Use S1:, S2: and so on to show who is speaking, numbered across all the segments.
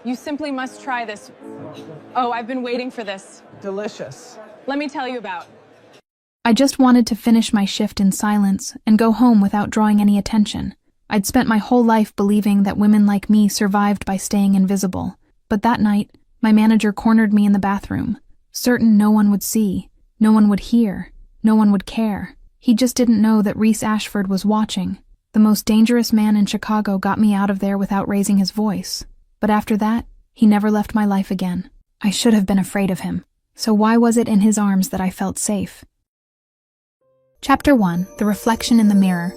S1: You simply must try this. Oh, I've been waiting for this.
S2: Delicious.
S1: Let me tell you about.
S3: I just wanted to finish my shift in silence and go home without drawing any attention. I'd spent my whole life believing that women like me survived by staying invisible. But that night, my manager cornered me in the bathroom, certain no one would see, no one would hear, no one would care. He just didn't know that Reese Ashford was watching. The most dangerous man in Chicago got me out of there without raising his voice. But after that, he never left my life again. I should have been afraid of him. So why was it in his arms that I felt safe? Chapter 1. The Reflection in the Mirror.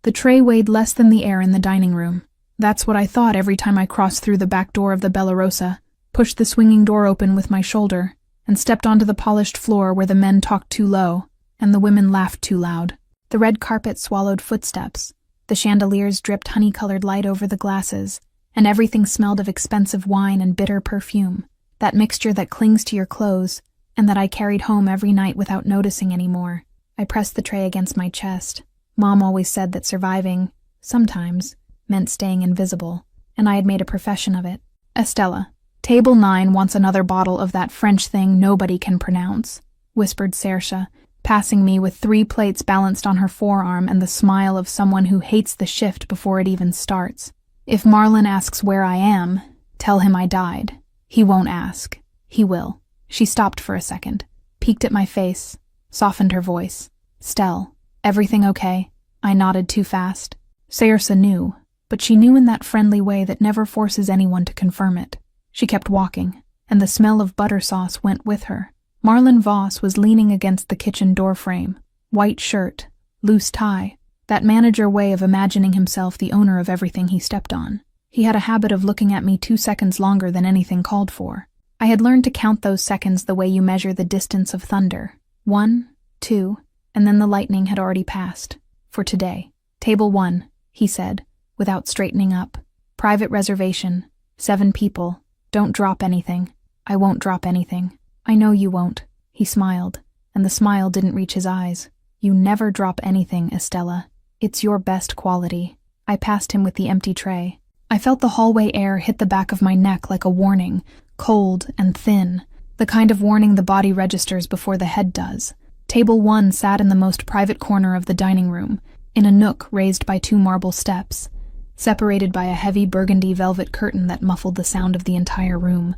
S3: The tray weighed less than the air in the dining room. That's what I thought every time I crossed through the back door of the Bella Rosa, pushed the swinging door open with my shoulder, and stepped onto the polished floor where the men talked too low, and the women laughed too loud. The red carpet swallowed footsteps. The chandeliers dripped honey-colored light over the glasses, and everything smelled of expensive wine and bitter perfume, that mixture that clings to your clothes, and that I carried home every night without noticing anymore. I pressed the tray against my chest. Mom always said that surviving, sometimes, meant staying invisible, and I had made a profession of it. Estella, Table 9 wants another bottle of that French thing nobody can pronounce, whispered Saoirse, passing me with 3 plates balanced on her forearm and the smile of someone who hates the shift before it even starts. If Marlon asks where I am, tell him I died. He won't ask. He will. She stopped for a second, peeked at my face, softened her voice. Stell, everything okay? I nodded too fast. Saoirse knew, but she knew in that friendly way that never forces anyone to confirm it. She kept walking, and the smell of butter sauce went with her. Marlon Voss was leaning against the kitchen doorframe, white shirt, loose tie, that manager way of imagining himself the owner of everything he stepped on. He had a habit of looking at me 2 seconds longer than anything called for. I had learned to count those seconds the way you measure the distance of thunder. 1, 2, and then the lightning had already passed. For today. Table 1, he said, without straightening up. Private reservation. 7 people. Don't drop anything. I won't drop anything. I know you won't. He smiled, and the smile didn't reach his eyes. You never drop anything, Estella. It's your best quality. I passed him with the empty tray. I felt the hallway air hit the back of my neck like a warning, cold and thin, the kind of warning the body registers before the head does. Table 1 sat in the most private corner of the dining room, in a nook raised by 2 marble steps, separated by a heavy burgundy velvet curtain that muffled the sound of the entire room.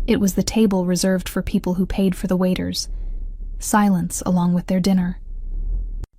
S3: It was the table reserved for people who paid for the waiters. Silence along with their dinner.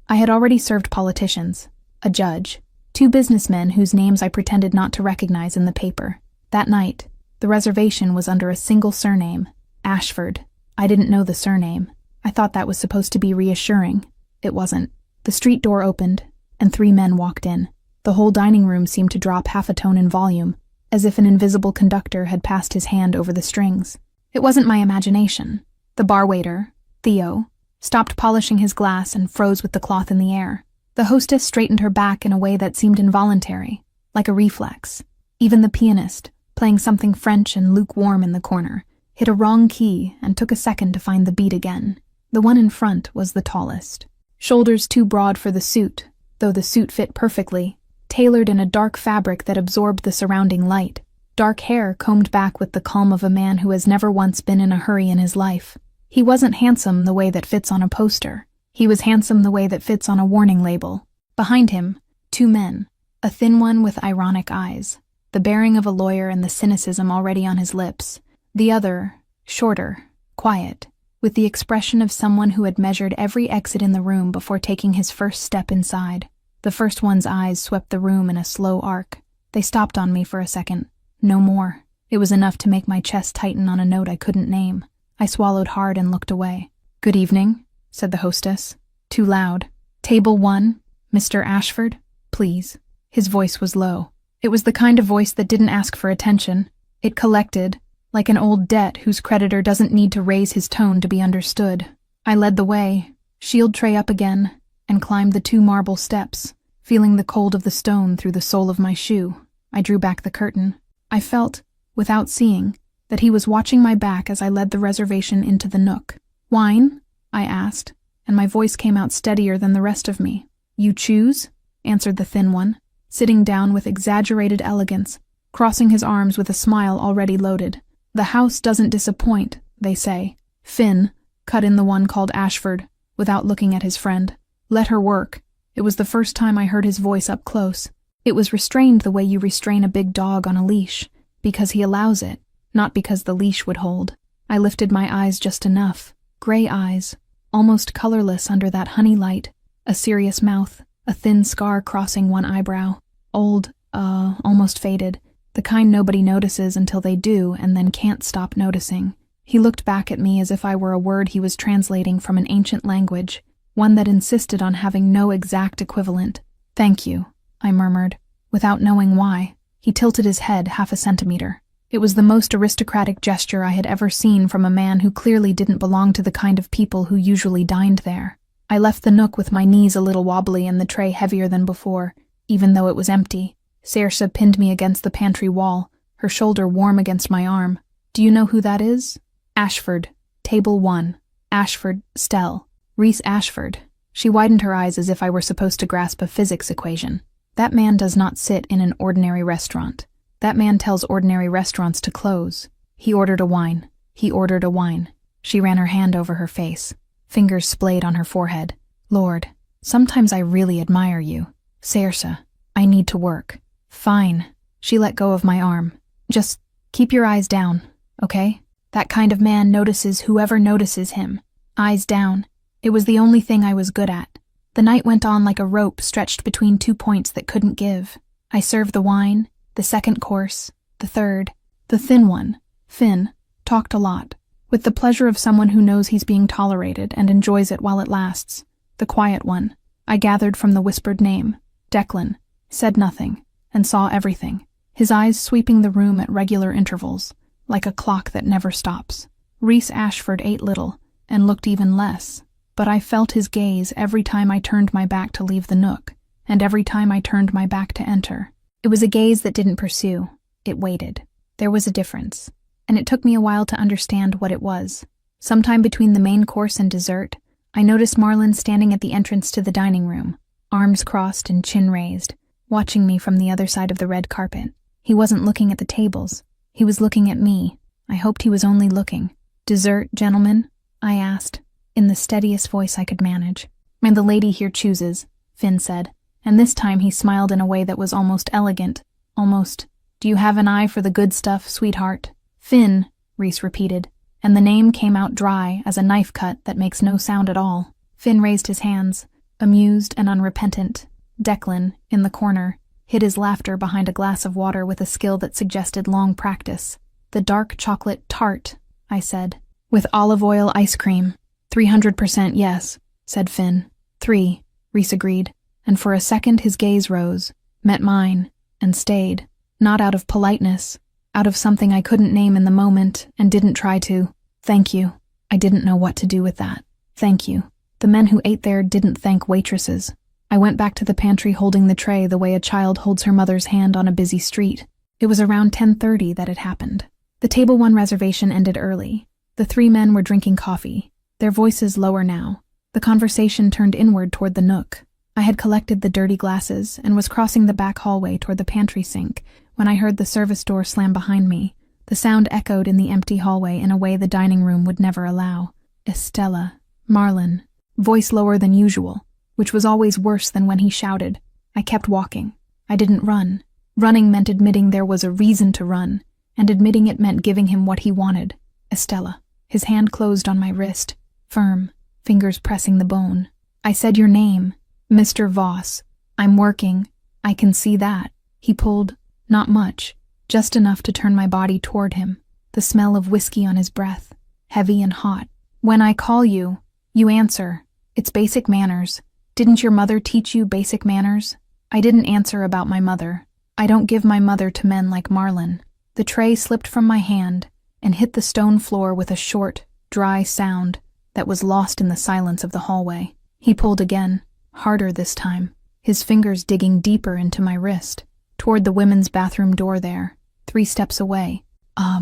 S3: I had already served politicians, a judge, 2 businessmen whose names I pretended not to recognize in the paper. That night, the reservation was under a single surname, Ashford. I didn't know the surname. I thought that was supposed to be reassuring. It wasn't. The street door opened, and 3 men walked in. The whole dining room seemed to drop half a tone in volume, as if an invisible conductor had passed his hand over the strings. It wasn't my imagination. The bar waiter, Theo, stopped polishing his glass and froze with the cloth in the air. The hostess straightened her back in a way that seemed involuntary, like a reflex. Even the pianist, playing something French and lukewarm in the corner, hit a wrong key and took a second to find the beat again. The one in front was the tallest. Shoulders too broad for the suit, though the suit fit perfectly, tailored in a dark fabric that absorbed the surrounding light. Dark hair combed back with the calm of a man who has never once been in a hurry in his life. He wasn't handsome the way that fits on a poster. He was handsome the way that fits on a warning label. Behind him, 2 men, a thin one with ironic eyes, the bearing of a lawyer and the cynicism already on his lips. The other, shorter, quiet, with the expression of someone who had measured every exit in the room before taking his first step inside. The first one's eyes swept the room in a slow arc. They stopped on me for a second. No more. It was enough to make my chest tighten on a note I couldn't name. I swallowed hard and looked away. "Good evening," said the hostess. Too loud. "Table 1, Mr. Ashford, please." His voice was low. It was the kind of voice that didn't ask for attention. It collected, like an old debt whose creditor doesn't need to raise his tone to be understood. I led the way, shield tray up again, and climbed the 2 marble steps, feeling the cold of the stone through the sole of my shoe. I drew back the curtain. I felt, without seeing, that he was watching my back as I led the reservation into the nook. "Wine?" I asked, and my voice came out steadier than the rest of me. "You choose?" answered the thin one, sitting down with exaggerated elegance, crossing his arms with a smile already loaded. "The house doesn't disappoint, they say." "Finn," cut in the one called Ashford, without looking at his friend. "Let her work." It was the first time I heard his voice up close. It was restrained the way you restrain a big dog on a leash, because he allows it, not because the leash would hold. I lifted my eyes just enough. Gray eyes, almost colorless under that honey light, a serious mouth, a thin scar crossing one eyebrow. Old, almost faded, the kind nobody notices until they do and then can't stop noticing. He looked back at me as if I were a word he was translating from an ancient language, one that insisted on having no exact equivalent. "Thank you," I murmured, without knowing why. He tilted his head half a centimeter. It was the most aristocratic gesture I had ever seen from a man who clearly didn't belong to the kind of people who usually dined there. I left the nook with my knees a little wobbly and the tray heavier than before, even though it was empty. Saoirse pinned me against the pantry wall, her shoulder warm against my arm. "Do you know who that is?" "Ashford. Table 1. Ashford, Stell. Rhys Ashford." She widened her eyes as if I were supposed to grasp a physics equation. "That man does not sit in an ordinary restaurant. That man tells ordinary restaurants to close. He ordered a wine. He ordered a wine." She ran her hand over her face. Fingers splayed on her forehead. "Lord, sometimes I really admire you. Saoirse, I need to work." "Fine." She let go of my arm. "Just keep your eyes down, okay? That kind of man notices whoever notices him. Eyes down." It was the only thing I was good at. The night went on like a rope stretched between 2 points that couldn't give. I served the wine, the second course, the third. The thin one, Finn, talked a lot, with the pleasure of someone who knows he's being tolerated and enjoys it while it lasts. The quiet one, I gathered from the whispered name, Declan, said nothing, and saw everything, his eyes sweeping the room at regular intervals, like a clock that never stops. Rhys Ashford ate little, and looked even less, but I felt his gaze every time I turned my back to leave the nook, and every time I turned my back to enter. It was a gaze that didn't pursue, it waited. There was a difference, and it took me a while to understand what it was. Sometime between the main course and dessert, I noticed Marlon standing at the entrance to the dining room, arms crossed and chin raised, watching me from the other side of the red carpet. He wasn't looking at the tables. He was looking at me. I hoped he was only looking. "Dessert, gentlemen?" I asked, in the steadiest voice I could manage. "And the lady here chooses," Finn said, and this time he smiled in a way that was almost elegant, almost, "Do you have an eye for the good stuff, sweetheart?" "Finn," Rhys repeated, and the name came out dry as a knife cut that makes no sound at all. Finn raised his hands, amused and unrepentant. Declan, in the corner, hid his laughter behind a glass of water with a skill that suggested long practice. "The dark chocolate tart," I said, "with olive oil ice cream." 300% yes, said Finn. 3, Rhys agreed, and for a second his gaze rose, met mine, and stayed, not out of politeness, out of something I couldn't name in the moment and didn't try to. "Thank you." I didn't know what to do with that. "Thank you." The men who ate there didn't thank waitresses. I went back to the pantry holding the tray the way a child holds her mother's hand on a busy street. It was around 10:30 that it happened. The Table 1 reservation ended early. The 3 men were drinking coffee, their voices lower now. The conversation turned inward toward the nook. I had collected the dirty glasses and was crossing the back hallway toward the pantry sink when I heard the service door slam behind me. The sound echoed in the empty hallway in a way the dining room would never allow. Estella, Marlon, voice lower than usual, which was always worse than when he shouted. I kept walking. I didn't run. Running meant admitting there was a reason to run, and admitting it meant giving him what he wanted. Estella. His hand closed on my wrist, firm, fingers pressing the bone. "I said your name. Mr. Voss. I'm working. I can see that." He pulled, not much, just enough to turn my body toward him, the smell of whiskey on his breath, heavy and hot. "When I call you, you answer. It's basic manners. Didn't your mother teach you basic manners?" I didn't answer about my mother. I don't give my mother to men like Marlon. The tray slipped from my hand and hit the stone floor with a short, dry sound that was lost in the silence of the hallway. He pulled again, harder this time, his fingers digging deeper into my wrist, toward the women's bathroom door there, 3 steps away.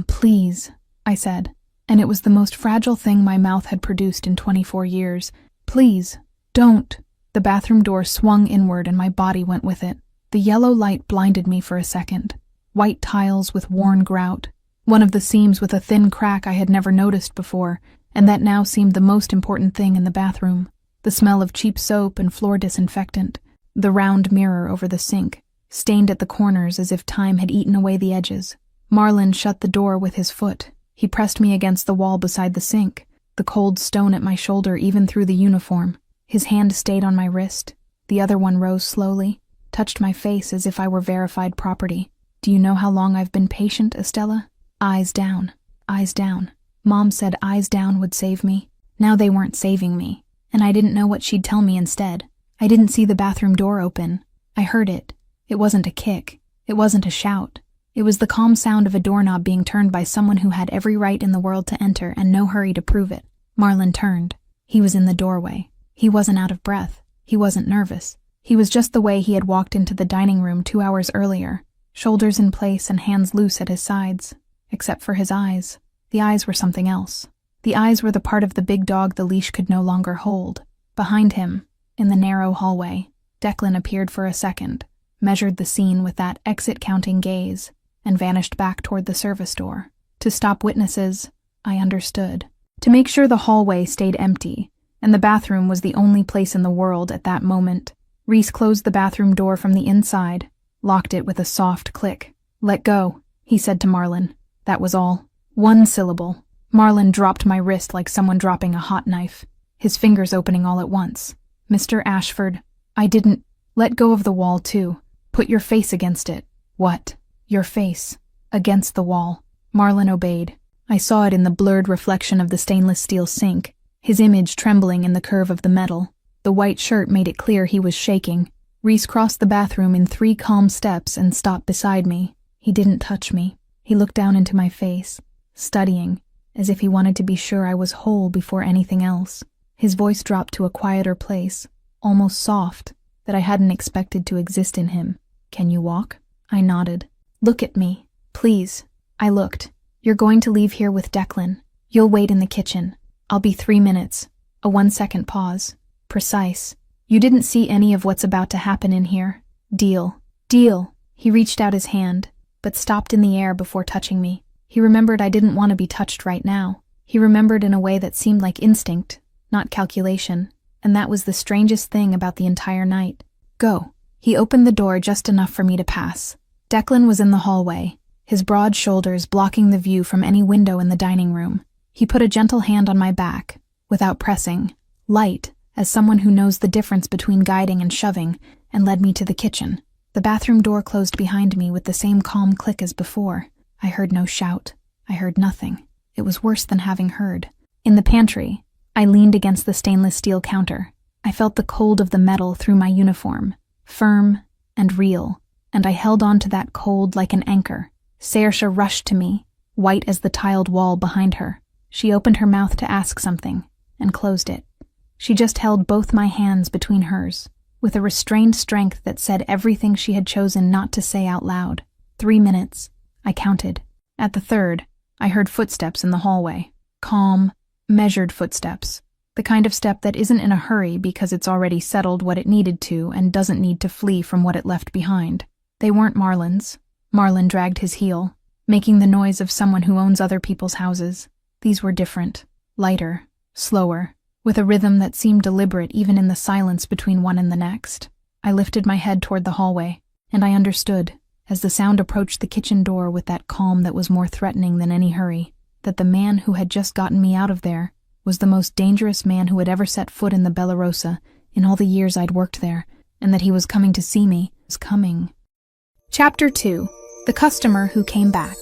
S3: Please," I said, and it was the most fragile thing my mouth had produced in 24 years. "Please, don't." The bathroom door swung inward and my body went with it. The yellow light blinded me for a second. White tiles with worn grout. One of the seams with a thin crack I had never noticed before, and that now seemed the most important thing in the bathroom. The smell of cheap soap and floor disinfectant. The round mirror over the sink, stained at the corners as if time had eaten away the edges. Marlon shut the door with his foot. He pressed me against the wall beside the sink, the cold stone at my shoulder even through the uniform. His hand stayed on my wrist. The other one rose slowly, touched my face as if I were verified property. Do you know how long I've been patient, Estella? Eyes down. Eyes down. Mom said eyes down would save me. Now they weren't saving me, and I didn't know what she'd tell me instead. I didn't see the bathroom door open. I heard it. It wasn't a kick. It wasn't a shout. It was the calm sound of a doorknob being turned by someone who had every right in the world to enter and no hurry to prove it. Marlon turned. He was in the doorway. He wasn't out of breath. He wasn't nervous. He was just the way he had walked into the dining room 2 hours earlier, shoulders in place and hands loose at his sides. Except for his eyes. The eyes were something else. The eyes were the part of the big dog the leash could no longer hold. Behind him, in the narrow hallway, Declan appeared for a second, measured the scene with that exit-counting gaze, and vanished back toward the service door. To stop witnesses, I understood. To make sure the hallway stayed empty, and the bathroom was the only place in the world at that moment. Reese closed the bathroom door from the inside, locked it with a soft click. "Let go," he said to Marlon. That was all. One syllable. Marlon dropped my wrist like someone dropping a hot knife, his fingers opening all at once. "Mr. Ashford, I didn't—" "Let go of the wall, too. Put your face against it." "What?" "Your face. Against the wall." Marlon obeyed. I saw it in the blurred reflection of the stainless steel sink, his image trembling in the curve of the metal. The white shirt made it clear he was shaking. Reese crossed the bathroom in 3 calm steps and stopped beside me. He didn't touch me. He looked down into my face, studying, as if he wanted to be sure I was whole before anything else. His voice dropped to a quieter place, almost soft, that I hadn't expected to exist in him. "Can you walk?" I nodded. "Look at me, please." I looked. "You're going to leave here with Declan. You'll wait in the kitchen. I'll be 3 minutes. A 1-second pause. Precise. You didn't see any of what's about to happen in here. Deal. Deal." He reached out his hand, but stopped in the air before touching me. He remembered I didn't want to be touched right now. He remembered in a way that seemed like instinct, not calculation, and that was the strangest thing about the entire night. "Go." He opened the door just enough for me to pass. Declan was in the hallway, his broad shoulders blocking the view from any window in the dining room. He put a gentle hand on my back, without pressing, light, as someone who knows the difference between guiding and shoving, and led me to the kitchen. The bathroom door closed behind me with the same calm click as before. I heard no shout. I heard nothing. It was worse than having heard. In the pantry, I leaned against the stainless steel counter. I felt the cold of the metal through my uniform, firm and real, and I held on to that cold like an anchor. Saoirse rushed to me, white as the tiled wall behind her. She opened her mouth to ask something, and closed it. She just held both my hands between hers, with a restrained strength that said everything she had chosen not to say out loud. 3 minutes. I counted. At the 3rd, I heard footsteps in the hallway. Calm, measured footsteps. The kind of step that isn't in a hurry because it's already settled what it needed to and doesn't need to flee from what it left behind. They weren't Marlon's. Marlon dragged his heel, making the noise of someone who owns other people's houses. These were different, lighter, slower, with a rhythm that seemed deliberate even in the silence between one and the next. I lifted my head toward the hallway, and I understood, as the sound approached the kitchen door with that calm that was more threatening than any hurry, that the man who had just gotten me out of there was the most dangerous man who had ever set foot in the Bella Rosa in all the years I'd worked there, and that he was coming to see me. Was coming. Chapter 2. The Customer Who Came Back.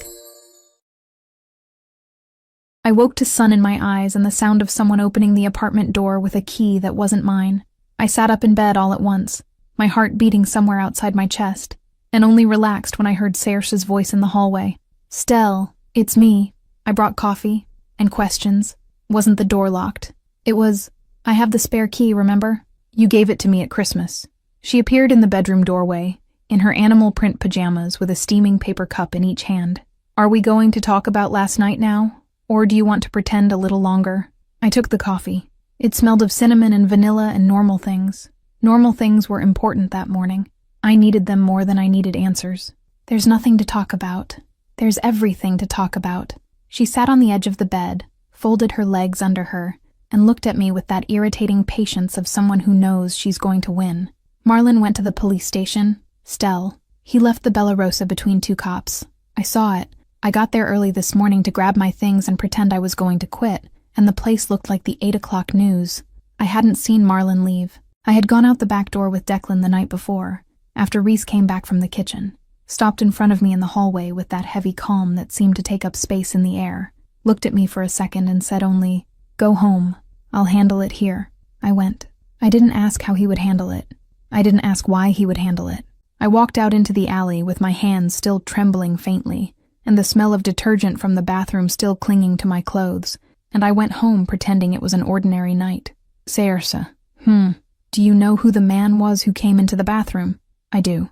S3: I woke to sun in my eyes and the sound of someone opening the apartment door with a key that wasn't mine. I sat up in bed all at once, my heart beating somewhere outside my chest, and only relaxed when I heard Saoirse's voice in the hallway. "Stell, it's me. I brought coffee. And questions. Wasn't the door locked? It was, I have the spare key, remember? You gave it to me at Christmas." She appeared in the bedroom doorway, in her animal print pajamas with a steaming paper cup in each hand. "Are we going to talk about last night now? Or do you want to pretend a little longer?" I took the coffee. It smelled of cinnamon and vanilla and normal things. Normal things were important that morning. I needed them more than I needed answers. There's nothing to talk about. There's everything to talk about. She sat on the edge of the bed, folded her legs under her, and looked at me with that irritating patience of someone who knows she's going to win. Marlon went to the police station. Stell. He left the Bella Rosa between two cops. I saw it. I got there early this morning to grab my things and pretend I was going to quit, and the place looked like the 8 o'clock news. I hadn't seen Marlon leave. I had gone out the back door with Declan the night before, after Reese came back from the kitchen, stopped in front of me in the hallway with that heavy calm that seemed to take up space in the air, looked at me for a second and said only, "Go home. I'll handle it here." I went. I didn't ask how he would handle it. I didn't ask why he would handle it. I walked out into the alley with my hands still trembling faintly, and the smell of detergent from the bathroom still clinging to my clothes, and I went home pretending it was an ordinary night. Sayersa. Do you know who the man was who came into the bathroom? I do.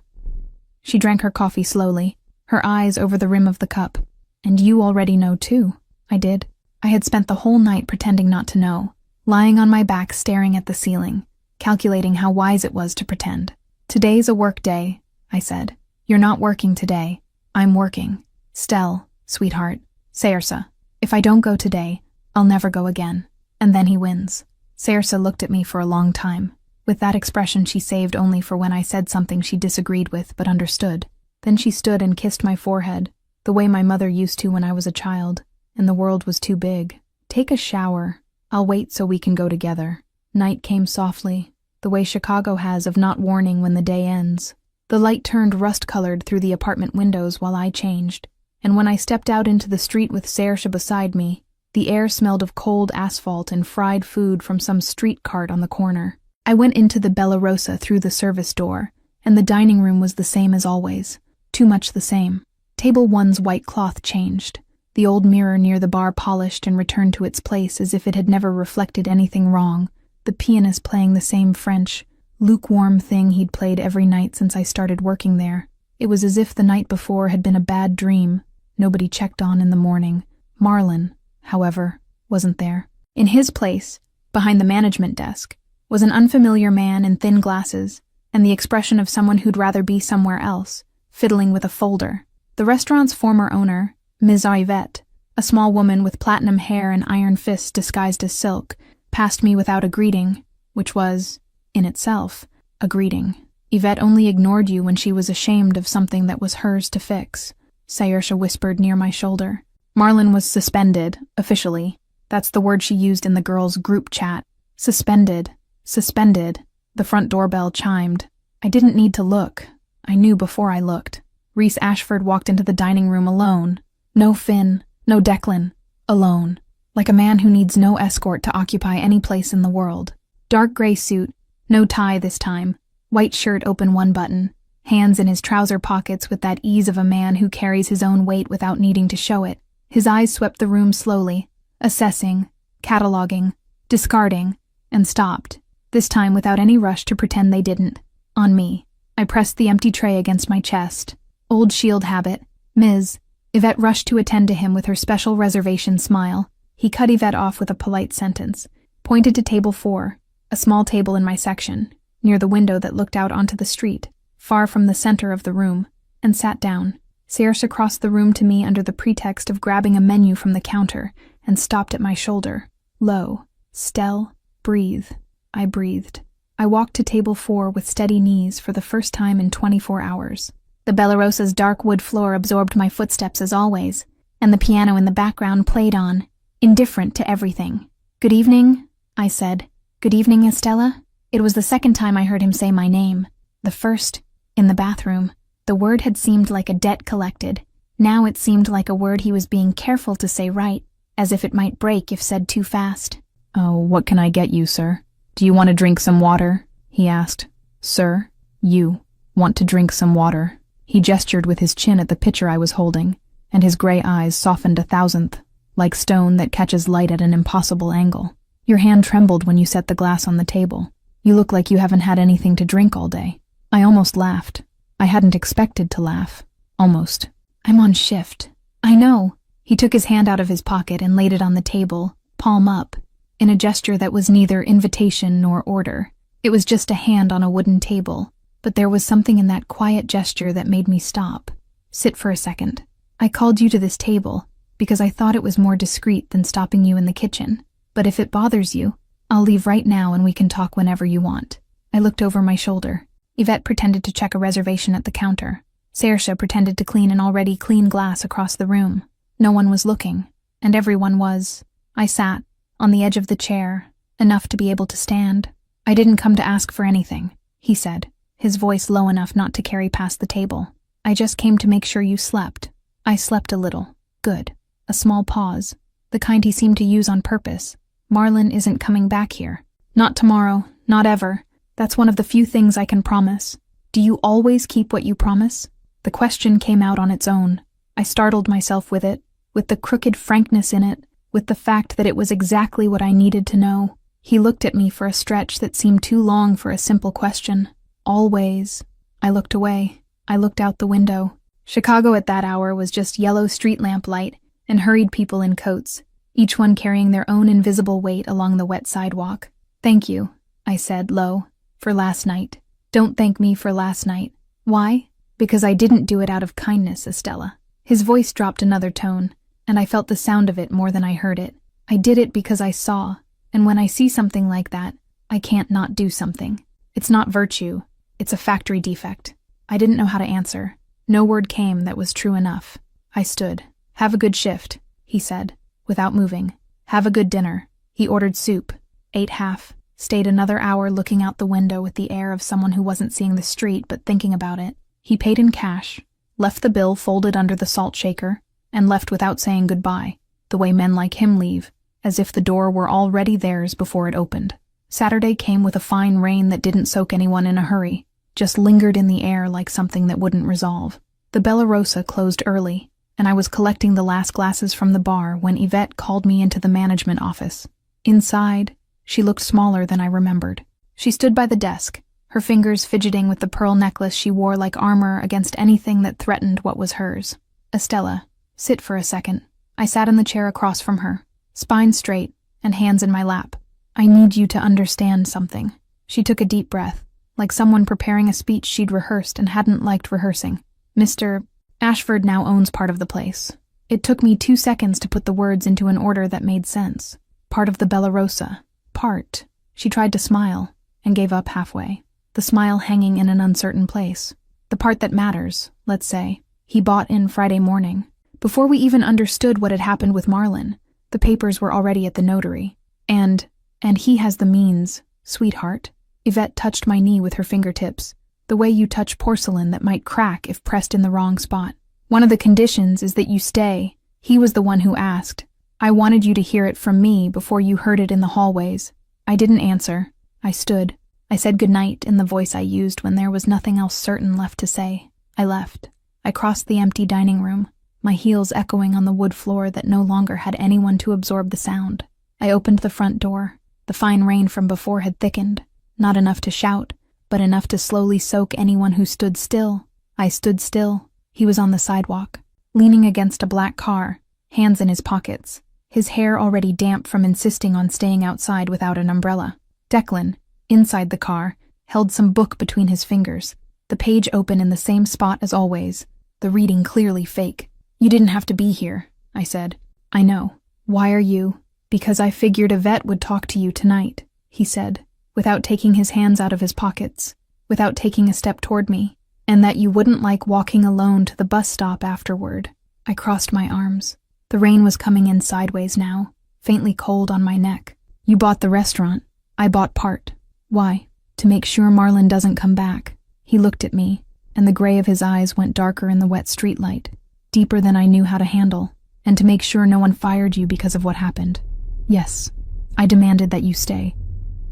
S3: She drank her coffee slowly, her eyes over the rim of the cup. And you already know too. I did. I had spent the whole night pretending not to know, lying on my back staring at the ceiling, calculating how wise it was to pretend. Today's a work day, I said. You're not working today. I'm working. Stell, sweetheart. Sayersa. If I don't go today, I'll never go again. And then he wins. Sayersa looked at me for a long time, with that expression she saved only for when I said something she disagreed with but understood. Then she stood and kissed my forehead, the way my mother used to when I was a child, and the world was too big. Take a shower. I'll wait so we can go together. Night came softly, the way Chicago has of not warning when the day ends. The light turned rust-colored through the apartment windows while I changed, and when I stepped out into the street with Sayersa beside me, the air smelled of cold asphalt and fried food from some street cart on the corner. I went into the Bella Rosa through the service door, and the dining room was the same as always, too much the same. Table 1's white cloth changed, the old mirror near the bar polished and returned to its place as if it had never reflected anything wrong, the pianist playing the same French, lukewarm thing he'd played every night since I started working there. It was as if the night before had been a bad dream, nobody checked on in the morning. Marlon, however, wasn't there. In his place, behind the management desk, was an unfamiliar man in thin glasses, and the expression of someone who'd rather be somewhere else, fiddling with a folder. The restaurant's former owner, Ms. Yvette, a small woman with platinum hair and iron fists disguised as silk, passed me without a greeting, which was, in itself, a greeting. Yvette only ignored you when she was ashamed of something that was hers to fix, Sayersa whispered near my shoulder. Marlon was suspended, officially. That's the word she used in the girls' group chat. Suspended. Suspended. The front doorbell chimed. I didn't need to look. I knew before I looked. Reese Ashford walked into the dining room alone. No Finn, no Declan. Alone. Like a man who needs no escort to occupy any place in the world. Dark gray suit, no tie this time. White shirt open one button. Hands in his trouser pockets with that ease of a man who carries his own weight without needing to show it. His eyes swept the room slowly, assessing, cataloging, discarding, and stopped, this time without any rush to pretend they didn't. On me. I pressed the empty tray against my chest. Old shield habit. Ms. Yvette rushed to attend to him with her special reservation smile. He cut Yvette off with a polite sentence, pointed to table 4, a small table in my section, near the window that looked out onto the street, far from the center of the room, and sat down. Sayersa crossed the room to me under the pretext of grabbing a menu from the counter and stopped at my shoulder. Low. Stell, breathe. I breathed. I walked to table 4 with steady knees for the first time in 24 hours. The Bella Rosa's dark wood floor absorbed my footsteps as always, and the piano in the background played on, indifferent to everything. Good evening, I said. Good evening, Estella. It was the second time I heard him say my name. The first, in the bathroom. The word had seemed like a debt collected. Now it seemed like a word he was being careful to say right, as if it might break if said too fast. Oh, what can I get you, sir? Do you want to drink some water? He asked. Sir, you want to drink some water. He gestured with his chin at the pitcher I was holding, and his gray eyes softened 1,000th, like stone that catches light at an impossible angle. Your hand trembled when you set the glass on the table. You look like you haven't had anything to drink all day. I almost laughed. I hadn't expected to laugh. Almost. I'm on shift. I know. He took his hand out of his pocket and laid it on the table, palm up, in a gesture that was neither invitation nor order. It was just a hand on a wooden table, but there was something in that quiet gesture that made me stop. Sit for a second. I called you to this table because I thought it was more discreet than stopping you in the kitchen. But if it bothers you, I'll leave right now and we can talk whenever you want. I looked over my shoulder. Yvette pretended to check a reservation at the counter. Saoirse pretended to clean an already clean glass across the room. No one was looking, and everyone was. I sat, on the edge of the chair, enough to be able to stand. I didn't come to ask for anything, he said, his voice low enough not to carry past the table. I just came to make sure you slept. I slept a little. Good. A small pause, the kind he seemed to use on purpose. Marlon isn't coming back here. Not tomorrow, not ever. That's one of the few things I can promise. Do you always keep what you promise? The question came out on its own. I startled myself with it, with the crooked frankness in it, with the fact that it was exactly what I needed to know. He looked at me for a stretch that seemed too long for a simple question. Always. I looked away. I looked out the window. Chicago at that hour was just yellow street lamp light and hurried people in coats, each one carrying their own invisible weight along the wet sidewalk. Thank you, I said low, for last night. Don't thank me for last night. Why? Because I didn't do it out of kindness, Estella. His voice dropped another tone, and I felt the sound of it more than I heard it. I did it because I saw, and when I see something like that, I can't not do something. It's not virtue, it's a factory defect. I didn't know how to answer. No word came that was true enough. I stood. Have a good shift, he said, without moving. Have a good dinner. He ordered soup, ate half, stayed another hour looking out the window with the air of someone who wasn't seeing the street but thinking about it. He paid in cash, left the bill folded under the salt shaker, and left without saying goodbye, the way men like him leave, as if the door were already theirs before it opened. Saturday came with a fine rain that didn't soak anyone in a hurry, just lingered in the air like something that wouldn't resolve. The Bella Rosa closed early, and I was collecting the last glasses from the bar when Yvette called me into the management office. Inside, she looked smaller than I remembered. She stood by the desk, her fingers fidgeting with the pearl necklace she wore like armor against anything that threatened what was hers. Estella, sit for a second. I sat in the chair across from her, spine straight and hands in my lap. I need you to understand something. She took a deep breath, like someone preparing a speech she'd rehearsed and hadn't liked rehearsing. Mr. Ashford now owns part of the place. It took me 2 seconds to put the words into an order that made sense. Part of the Bella Rosa. Part. She tried to smile, and gave up halfway. The smile hanging in an uncertain place. The part that matters, let's say, he bought in Friday morning. Before we even understood what had happened with Marlon, the papers were already at the notary. And he has the means, sweetheart. Yvette touched my knee with her fingertips, the way you touch porcelain that might crack if pressed in the wrong spot. One of the conditions is that you stay. He was the one who asked. I wanted you to hear it from me before you heard it in the hallways. I didn't answer. I stood. I said goodnight in the voice I used when there was nothing else certain left to say. I left. I crossed the empty dining room, my heels echoing on the wood floor that no longer had anyone to absorb the sound. I opened the front door. The fine rain from before had thickened, not enough to shout, but enough to slowly soak anyone who stood still. I stood still. He was on the sidewalk, leaning against a black car, hands in his pockets, his hair already damp from insisting on staying outside without an umbrella. Declan, inside the car, held some book between his fingers, the page open in the same spot as always, the reading clearly fake. You didn't have to be here, I said. I know. Why are you? Because I figured Yvette would talk to you tonight, he said, without taking his hands out of his pockets, without taking a step toward me, and that you wouldn't like walking alone to the bus stop afterward. I crossed my arms. The rain was coming in sideways now, faintly cold on my neck. You bought the restaurant. I bought part. Why? To make sure Marlon doesn't come back. He looked at me, and the gray of his eyes went darker in the wet streetlight, deeper than I knew how to handle, and to make sure no one fired you because of what happened. Yes, I demanded that you stay,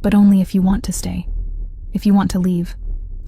S3: but only if you want to stay. If you want to leave,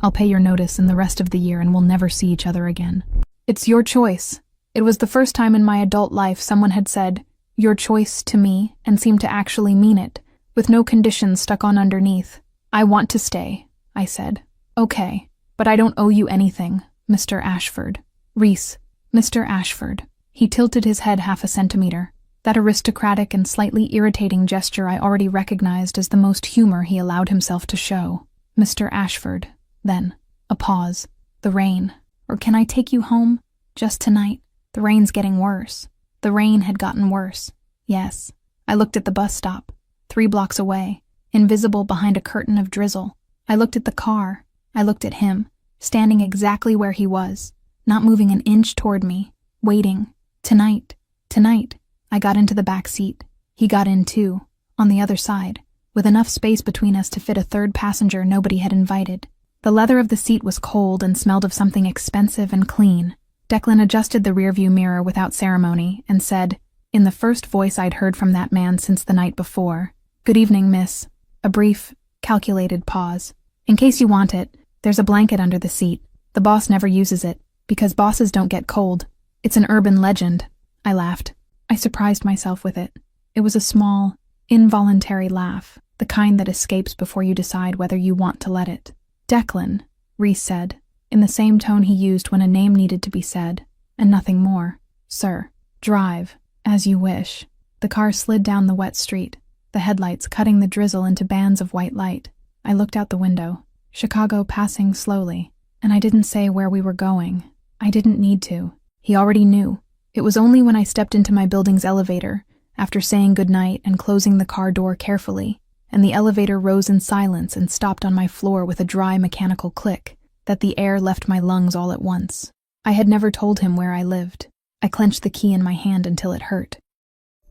S3: I'll pay your notice in the rest of the year and we'll never see each other again. It's your choice. It was the first time in my adult life someone had said, your choice to me, and seemed to actually mean it, with no conditions stuck on underneath. I want to stay, I said. Okay, but I don't owe you anything, Mr. Ashford. Reese, Mr. Ashford. He tilted his head half a centimeter. That aristocratic and slightly irritating gesture I already recognized as the most humor he allowed himself to show. Mr. Ashford, then. A pause. The rain. Or can I take you home? Just tonight. The rain's getting worse. The rain had gotten worse. Yes. I looked at the bus stop. 3 blocks away. Invisible behind a curtain of drizzle. I looked at the car. I looked at him. Standing exactly where he was. Not moving an inch toward me. Waiting. Tonight. Tonight. I got into the back seat. He got in too. On the other side. With enough space between us to fit a third passenger nobody had invited. The leather of the seat was cold and smelled of something expensive and clean. Declan adjusted the rearview mirror without ceremony and said, in the first voice I'd heard from that man since the night before, "Good evening, miss." A brief, calculated pause. "In case you want it, there's a blanket under the seat. The boss never uses it, because bosses don't get cold. It's an urban legend." I laughed. I surprised myself with it. It was a small, involuntary laugh, the kind that escapes before you decide whether you want to let it. "Declan," Reese said, in the same tone he used when a name needed to be said, and nothing more. "Sir, drive, as you wish." The car slid down the wet street, the headlights cutting the drizzle into bands of white light. I looked out the window, Chicago passing slowly, and I didn't say where we were going. I didn't need to. He already knew. It was only when I stepped into my building's elevator, after saying goodnight and closing the car door carefully, and the elevator rose in silence and stopped on my floor with a dry mechanical click, that the air left my lungs all at once. I had never told him where I lived. I clenched the key in my hand until it hurt.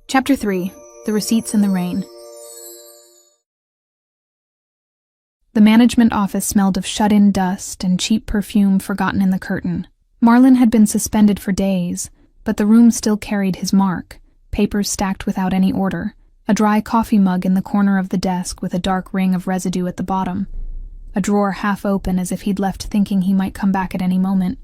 S3: Chapter 3. The Receipts in the Rain. The management office smelled of shut-in dust and cheap perfume forgotten in the curtain. Marlon had been suspended for days, but the room still carried his mark, papers stacked without any order, a dry coffee mug in the corner of the desk with a dark ring of residue at the bottom, a drawer half open as if he'd left thinking he might come back at any moment.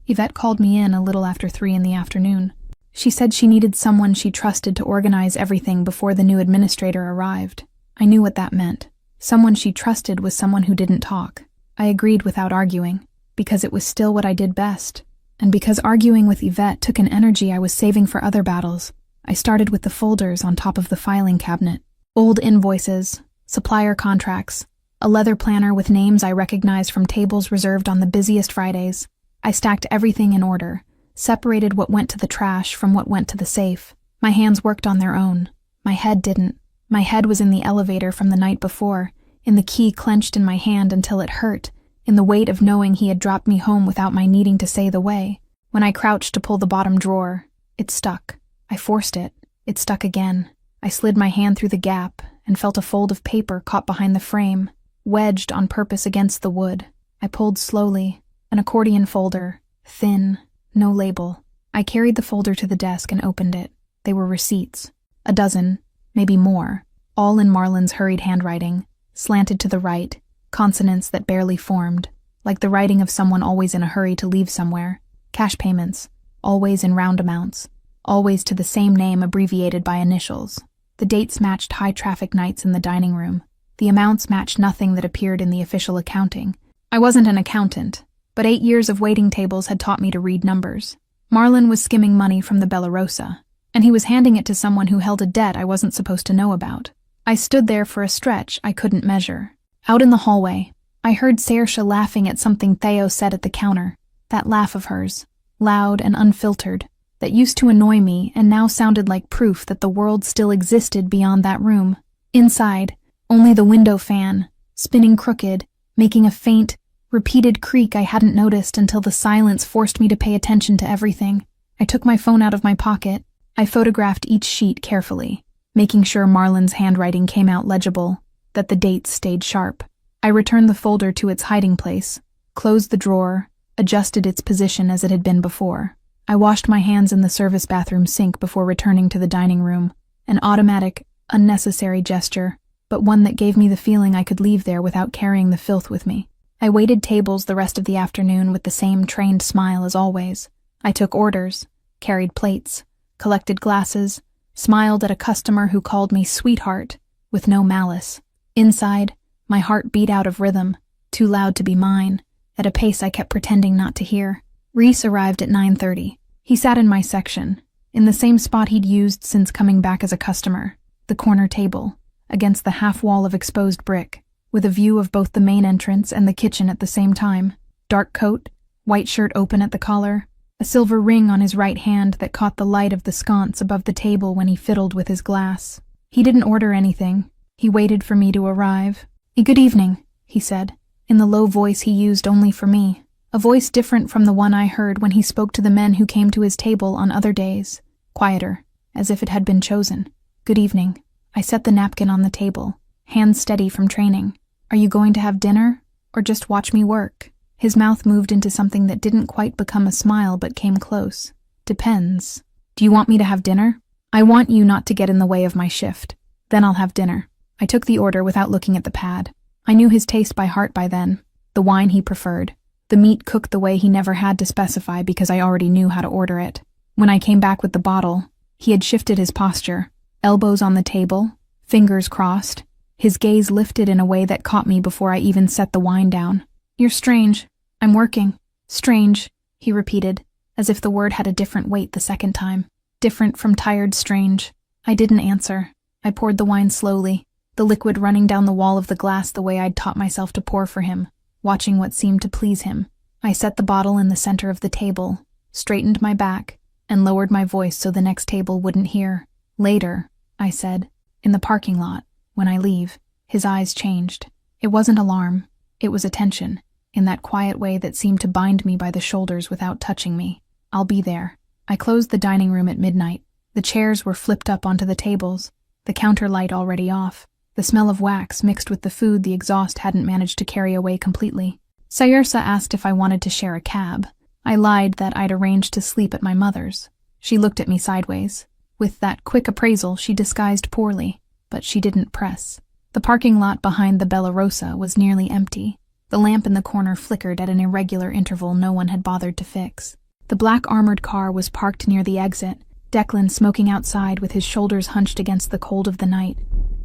S3: Yvette called me in a little after 3 in the afternoon. She said she needed someone she trusted to organize everything before the new administrator arrived. I knew what that meant. Someone she trusted was someone who didn't talk. I agreed without arguing, because it was still what I did best, and because arguing with Yvette took an energy I was saving for other battles. I started with the folders on top of the filing cabinet. Old invoices, supplier contracts, a leather planner with names I recognized from tables reserved on the busiest Fridays. I stacked everything in order, separated what went to the trash from what went to the safe. My hands worked on their own. My head didn't. My head was in the elevator from the night before, in the key clenched in my hand until it hurt, in the weight of knowing he had dropped me home without my needing to say the way. When I crouched to pull the bottom drawer, it stuck. I forced it. It stuck again. I slid my hand through the gap and felt a fold of paper caught behind the frame, wedged on purpose against the wood. I pulled slowly. An accordion folder, thin, no label. I carried the folder to the desk and opened it. They were receipts. A dozen, maybe more, all in Marlon's hurried handwriting, slanted to the right, consonants that barely formed, like the writing of someone always in a hurry to leave somewhere. Cash payments, always in round amounts, always to the same name abbreviated by initials. The dates matched high-traffic nights in the dining room. The amounts matched nothing that appeared in the official accounting. I wasn't an accountant, but 8 years of waiting tables had taught me to read numbers. Marlon was skimming money from the Bella Rosa, and he was handing it to someone who held a debt I wasn't supposed to know about. I stood there for a stretch I couldn't measure. Out in the hallway, I heard Saoirse laughing at something Theo said at the counter. That laugh of hers, loud and unfiltered, that used to annoy me and now sounded like proof that the world still existed beyond that room. Inside, only the window fan, spinning crooked, making a faint, repeated creak I hadn't noticed until the silence forced me to pay attention to everything. I took my phone out of my pocket. I photographed each sheet carefully, making sure Marlon's handwriting came out legible, that the dates stayed sharp. I returned the folder to its hiding place, closed the drawer, adjusted its position as it had been before. I washed my hands in the service bathroom sink before returning to the dining room, an automatic, unnecessary gesture, but one that gave me the feeling I could leave there without carrying the filth with me. I waited tables the rest of the afternoon with the same trained smile as always. I took orders, carried plates, collected glasses, smiled at a customer who called me sweetheart, with no malice. Inside, my heart beat out of rhythm, too loud to be mine, at a pace I kept pretending not to hear. Reese arrived at 9:30. He sat in my section, in the same spot he'd used since coming back as a customer, the corner table, against the half wall of exposed brick. with a view of both the main entrance and the kitchen at the same time. Dark coat, white shirt open at the collar, a silver ring on his right hand that caught the light of the sconce above the table when he fiddled with his glass. He didn't order anything. He waited for me to arrive. "Good evening," he said, in the low voice he used only for me, a voice different from the one I heard when he spoke to the men who came to his table on other days, quieter, as if it had been chosen. "Good evening." I set the napkin on the table, hands steady from training. "Are you going to have dinner, or just watch me work?" His mouth moved into something that didn't quite become a smile but came close. "Depends. Do you want me to have dinner?" "I want you not to get in the way of my shift. Then I'll have dinner." I took the order without looking at the pad. I knew his taste by heart by then. The wine he preferred. The meat cooked the way he never had to specify because I already knew how to order it. When I came back with the bottle, he had shifted his posture, elbows on the table, fingers crossed, his gaze lifted in a way that caught me before I even set the wine down. "You're strange. I'm working." "Strange," he repeated, as if the word had a different weight the second time. Different from tired strange. I didn't answer. I poured the wine slowly, the liquid running down the wall of the glass the way I'd taught myself to pour for him, watching what seemed to please him. I set the bottle in the center of the table, straightened my back, and lowered my voice so the next table wouldn't hear. "Later," I said, "in the parking lot, when I leave." His eyes changed. It wasn't alarm. It was attention, in that quiet way that seemed to bind me by the shoulders without touching me. "I'll be there." I closed the dining room at midnight. The chairs were flipped up onto the tables, the counter light already off. The smell of wax mixed with the food the exhaust hadn't managed to carry away completely. Sayursa asked if I wanted to share a cab. I lied that I'd arranged to sleep at my mother's. She looked at me sideways. With that quick appraisal she disguised poorly, but she didn't press. The parking lot behind the Bella Rosa was nearly empty. The lamp in the corner flickered at an irregular interval no one had bothered to fix. The black armored car was parked near the exit, Declan smoking outside with his shoulders hunched against the cold of the night.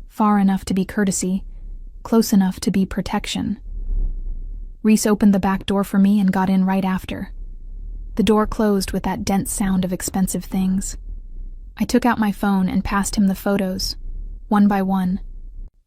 S3: Far enough to be courtesy, close enough to be protection. Reese opened the back door for me and got in right after. The door closed with that dense sound of expensive things. I took out my phone and passed him the photos, one by one.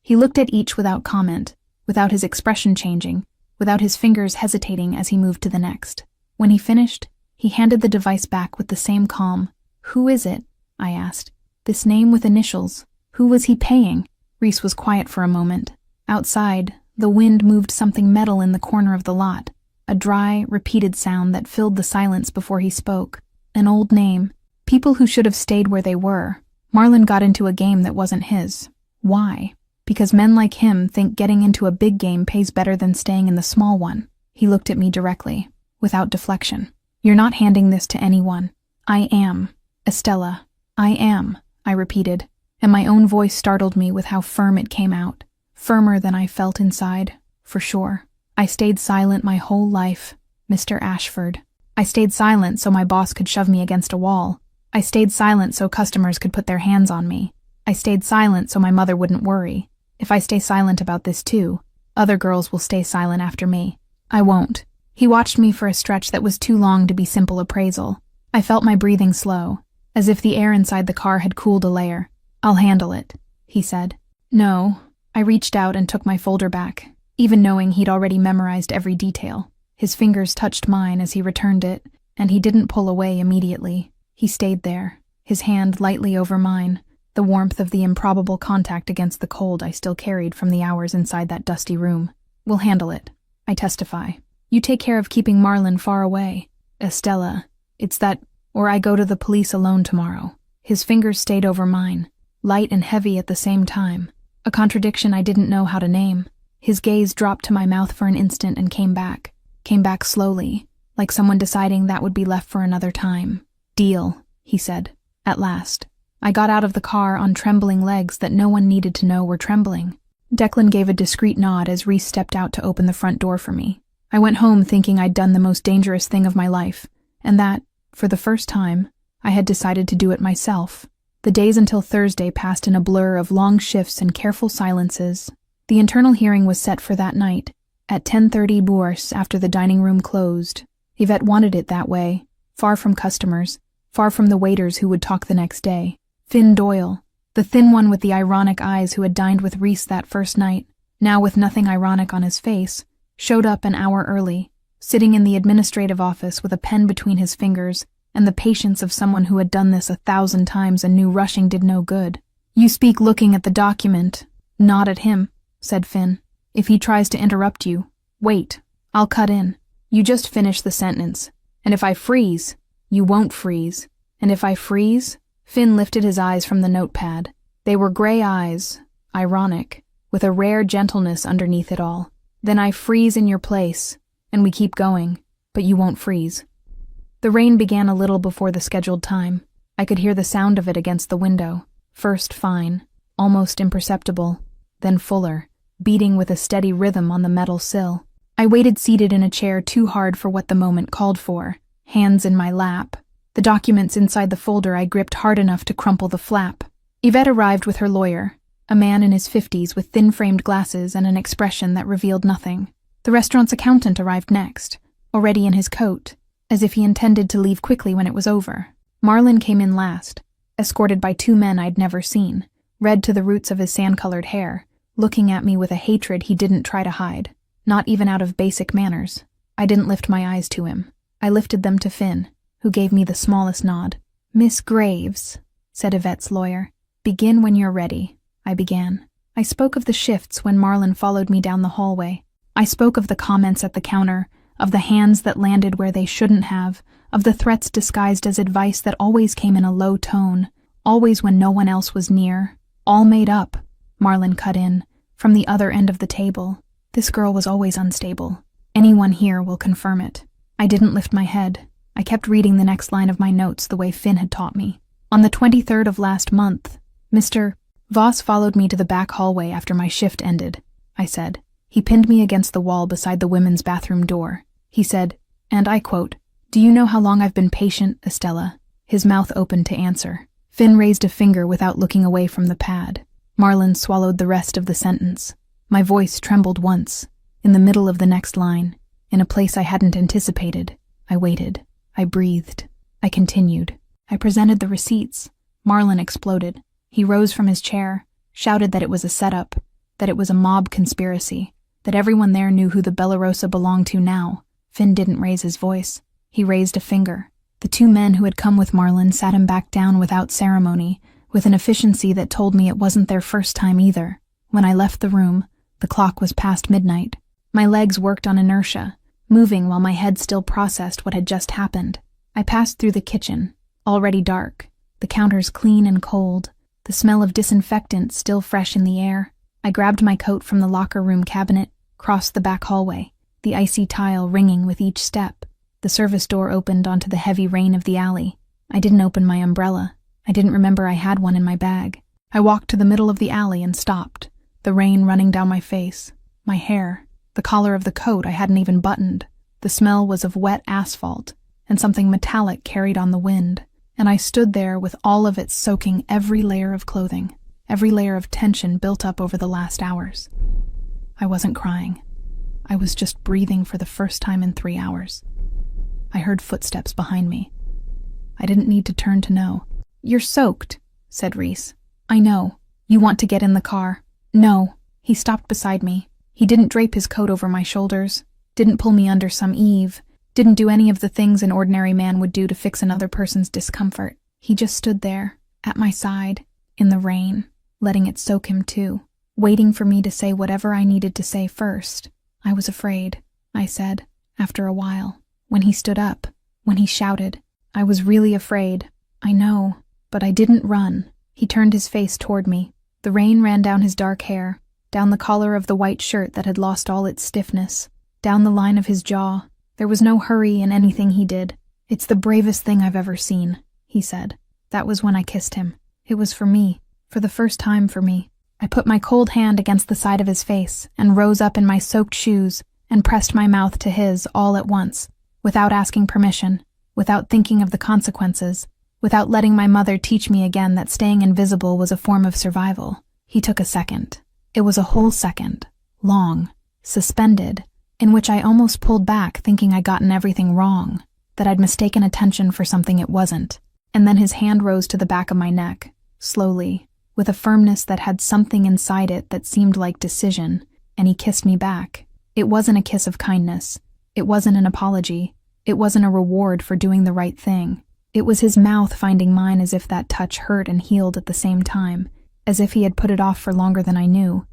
S3: He looked at each without comment, without his expression changing, without his fingers hesitating as he moved to the next. When he finished, he handed the device back with the same calm. "Who is it?" I asked. "This name with initials. Who was he paying?" Reese was quiet for a moment. Outside, the wind moved something metal in the corner of the lot, a dry, repeated sound that filled the silence before he spoke. An old name. People who should have stayed where they were. Marlon got into a game that wasn't his. Why? Because men like him think getting into a big game pays better than staying in the small one. He looked at me directly, without deflection. "You're not handing this to anyone." "I am. Estella. I am," I repeated, and my own voice startled me with how firm it came out. Firmer than I felt inside, for sure. I stayed silent my whole life, Mr. Ashford. I stayed silent so my boss could shove me against a wall. I stayed silent so customers could put their hands on me. I stayed silent so my mother wouldn't worry. If I stay silent about this too, other girls will stay silent after me. I won't. He watched me for a stretch that was too long to be simple appraisal. I felt my breathing slow, as if the air inside the car had cooled a layer. "I'll handle it," he said. "No." I reached out and took my folder back, even knowing he'd already memorized every detail. His fingers touched mine as he returned it, and he didn't pull away immediately. He stayed there, his hand lightly over mine, the warmth of the improbable contact against the cold I still carried from the hours inside that dusty room. "We'll handle it, I testify. You take care of keeping Marlon far away. Estella, it's that, or I go to the police alone tomorrow." His fingers stayed over mine, light and heavy at the same time, a contradiction I didn't know how to name. His gaze dropped to my mouth for an instant and came back slowly, like someone deciding that would be left for another time. "Deal," he said, at last. I got out of the car on trembling legs that no one needed to know were trembling. Declan gave a discreet nod as Reese stepped out to open the front door for me. I went home thinking I'd done the most dangerous thing of my life, and that, for the first time, I had decided to do it myself. The days until Thursday passed in a blur of long shifts and careful silences. The internal hearing was set for that night, at 10:30 Bourse after the dining room closed. Yvette wanted it that way, far from customers, far from the waiters who would talk the next day. Finn Doyle, the thin one with the ironic eyes who had dined with Reese that first night, now with nothing ironic on his face, showed up an hour early, sitting in the administrative office with a pen between his fingers and the patience of someone who had done this 1,000 times and knew rushing did no good. "You speak looking at the document, not at him," said Finn. "If he tries to interrupt you, wait. I'll cut in. You just finish the sentence. And if I freeze, you won't freeze. And if I freeze..." Finn lifted his eyes from the notepad. They were gray eyes, ironic, with a rare gentleness underneath it all. "Then I freeze in your place, and we keep going, but you won't freeze." The rain began a little before the scheduled time. I could hear the sound of it against the window, first fine, almost imperceptible, then fuller, beating with a steady rhythm on the metal sill. I waited seated in a chair too hard for what the moment called for, hands in my lap. The documents inside the folder I gripped hard enough to crumple the flap. Yvette arrived with her lawyer, a man in his 50s with thin-framed glasses and an expression that revealed nothing. The restaurant's accountant arrived next, already in his coat, as if he intended to leave quickly when it was over. Marlon came in last, escorted by 2 men I'd never seen, red to the roots of his sand-colored hair, looking at me with a hatred he didn't try to hide, not even out of basic manners. I didn't lift my eyes to him. I lifted them to Finn, who gave me the smallest nod. "Miss Graves," said Yvette's lawyer. "Begin when you're ready." I began. I spoke of the shifts when Marlon followed me down the hallway. I spoke of the comments at the counter, of the hands that landed where they shouldn't have, of the threats disguised as advice that always came in a low tone, always when no one else was near. "All made up," Marlon cut in, from the other end of the table. "This girl was always unstable. Anyone here will confirm it." I didn't lift my head. I kept reading the next line of my notes the way Finn had taught me. "On the 23rd of last month, Mr. Voss followed me to the back hallway after my shift ended," I said. "He pinned me against the wall beside the women's bathroom door. He said, and I quote, 'Do you know how long I've been patient, Estella?'" His mouth opened to answer. Finn raised a finger without looking away from the pad. Marlon swallowed the rest of the sentence. My voice trembled once, in the middle of the next line, in a place I hadn't anticipated. I waited. I breathed. I continued. I presented the receipts. Marlon exploded. He rose from his chair, shouted that it was a setup, that it was a mob conspiracy, that everyone there knew who the Bellarosa belonged to now. Finn didn't raise his voice. He raised a finger. The 2 men who had come with Marlon sat him back down without ceremony, with an efficiency that told me it wasn't their first time either. When I left the room, the clock was past midnight. My legs worked on inertia, moving while my head still processed what had just happened. I passed through the kitchen, already dark, the counters clean and cold, the smell of disinfectant still fresh in the air. I grabbed my coat from the locker room cabinet, crossed the back hallway, the icy tile ringing with each step. The service door opened onto the heavy rain of the alley. I didn't open my umbrella. I didn't remember I had one in my bag. I walked to the middle of the alley and stopped, the rain running down my face, my hair, the collar of the coat I hadn't even buttoned. The smell was of wet asphalt, and something metallic carried on the wind, and I stood there with all of it soaking every layer of clothing, every layer of tension built up over the last hours. I wasn't crying. I was just breathing for the first time in 3 hours. I heard footsteps behind me. I didn't need to turn to know. "You're soaked," said Reese. "I know. You want to get in the car." "No." He stopped beside me. He didn't drape his coat over my shoulders, didn't pull me under some eave, didn't do any of the things an ordinary man would do to fix another person's discomfort. He just stood there, at my side, in the rain, letting it soak him too, waiting for me to say whatever I needed to say first. "I was afraid," I said, after a while. When he stood up, when he shouted, "I was really afraid." "I know, but I didn't run." He turned his face toward me. The rain ran down his dark hair, down the collar of the white shirt that had lost all its stiffness, down the line of his jaw. There was no hurry in anything he did. "It's the bravest thing I've ever seen," he said. That was when I kissed him. It was for me, for the first time for me. I put my cold hand against the side of his face and rose up in my soaked shoes and pressed my mouth to his all at once, without asking permission, without thinking of the consequences, without letting my mother teach me again that staying invisible was a form of survival. He took a second. It was a whole second, long, suspended, in which I almost pulled back thinking I'd gotten everything wrong, that I'd mistaken attention for something it wasn't. And then his hand rose to the back of my neck, slowly, with a firmness that had something inside it that seemed like decision, and he kissed me back. It wasn't a kiss of kindness. It wasn't an apology. It wasn't a reward for doing the right thing. It was his mouth finding mine, as if that touch hurt and healed at the same time, as if he had put it off for longer than I knew,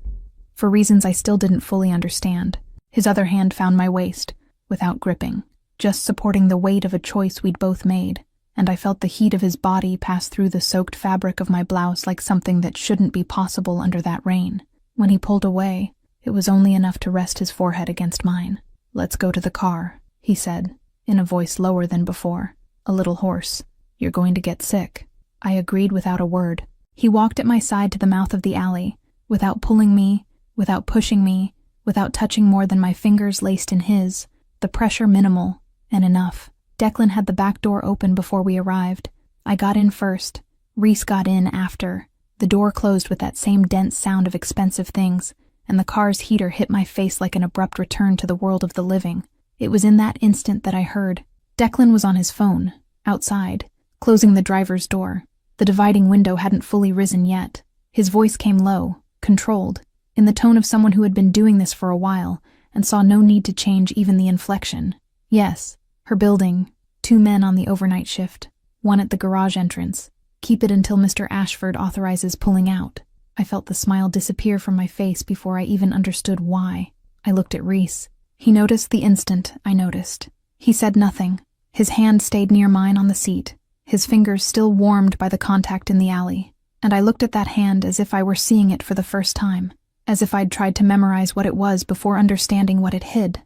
S3: for reasons I still didn't fully understand. His other hand found my waist, without gripping, just supporting the weight of a choice we'd both made, and I felt the heat of his body pass through the soaked fabric of my blouse like something that shouldn't be possible under that rain. When he pulled away, it was only enough to rest his forehead against mine. "Let's go to the car," he said, in a voice lower than before, a little hoarse. "You're going to get sick." I agreed without a word. He walked at my side to the mouth of the alley, without pulling me, without pushing me, without touching more than my fingers laced in his, the pressure minimal, and enough. Declan had the back door open before we arrived. I got in first. Reese got in after. The door closed with that same dense sound of expensive things, and the car's heater hit my face like an abrupt return to the world of the living. It was in that instant that I heard. Declan was on his phone, outside, closing the driver's door. The dividing window hadn't fully risen yet. His voice came low, controlled, in the tone of someone who had been doing this for a while and saw no need to change even the inflection. "Yes, her building, 2 men on the overnight shift, 1 at the garage entrance. Keep it until Mr. Ashford authorizes pulling out." I felt the smile disappear from my face before I even understood why. I looked at Reese. He noticed the instant I noticed. He said nothing. His hand stayed near mine on the seat, his fingers still warmed by the contact in the alley, and I looked at that hand as if I were seeing it for the first time, as if I'd tried to memorize what it was before understanding what it hid.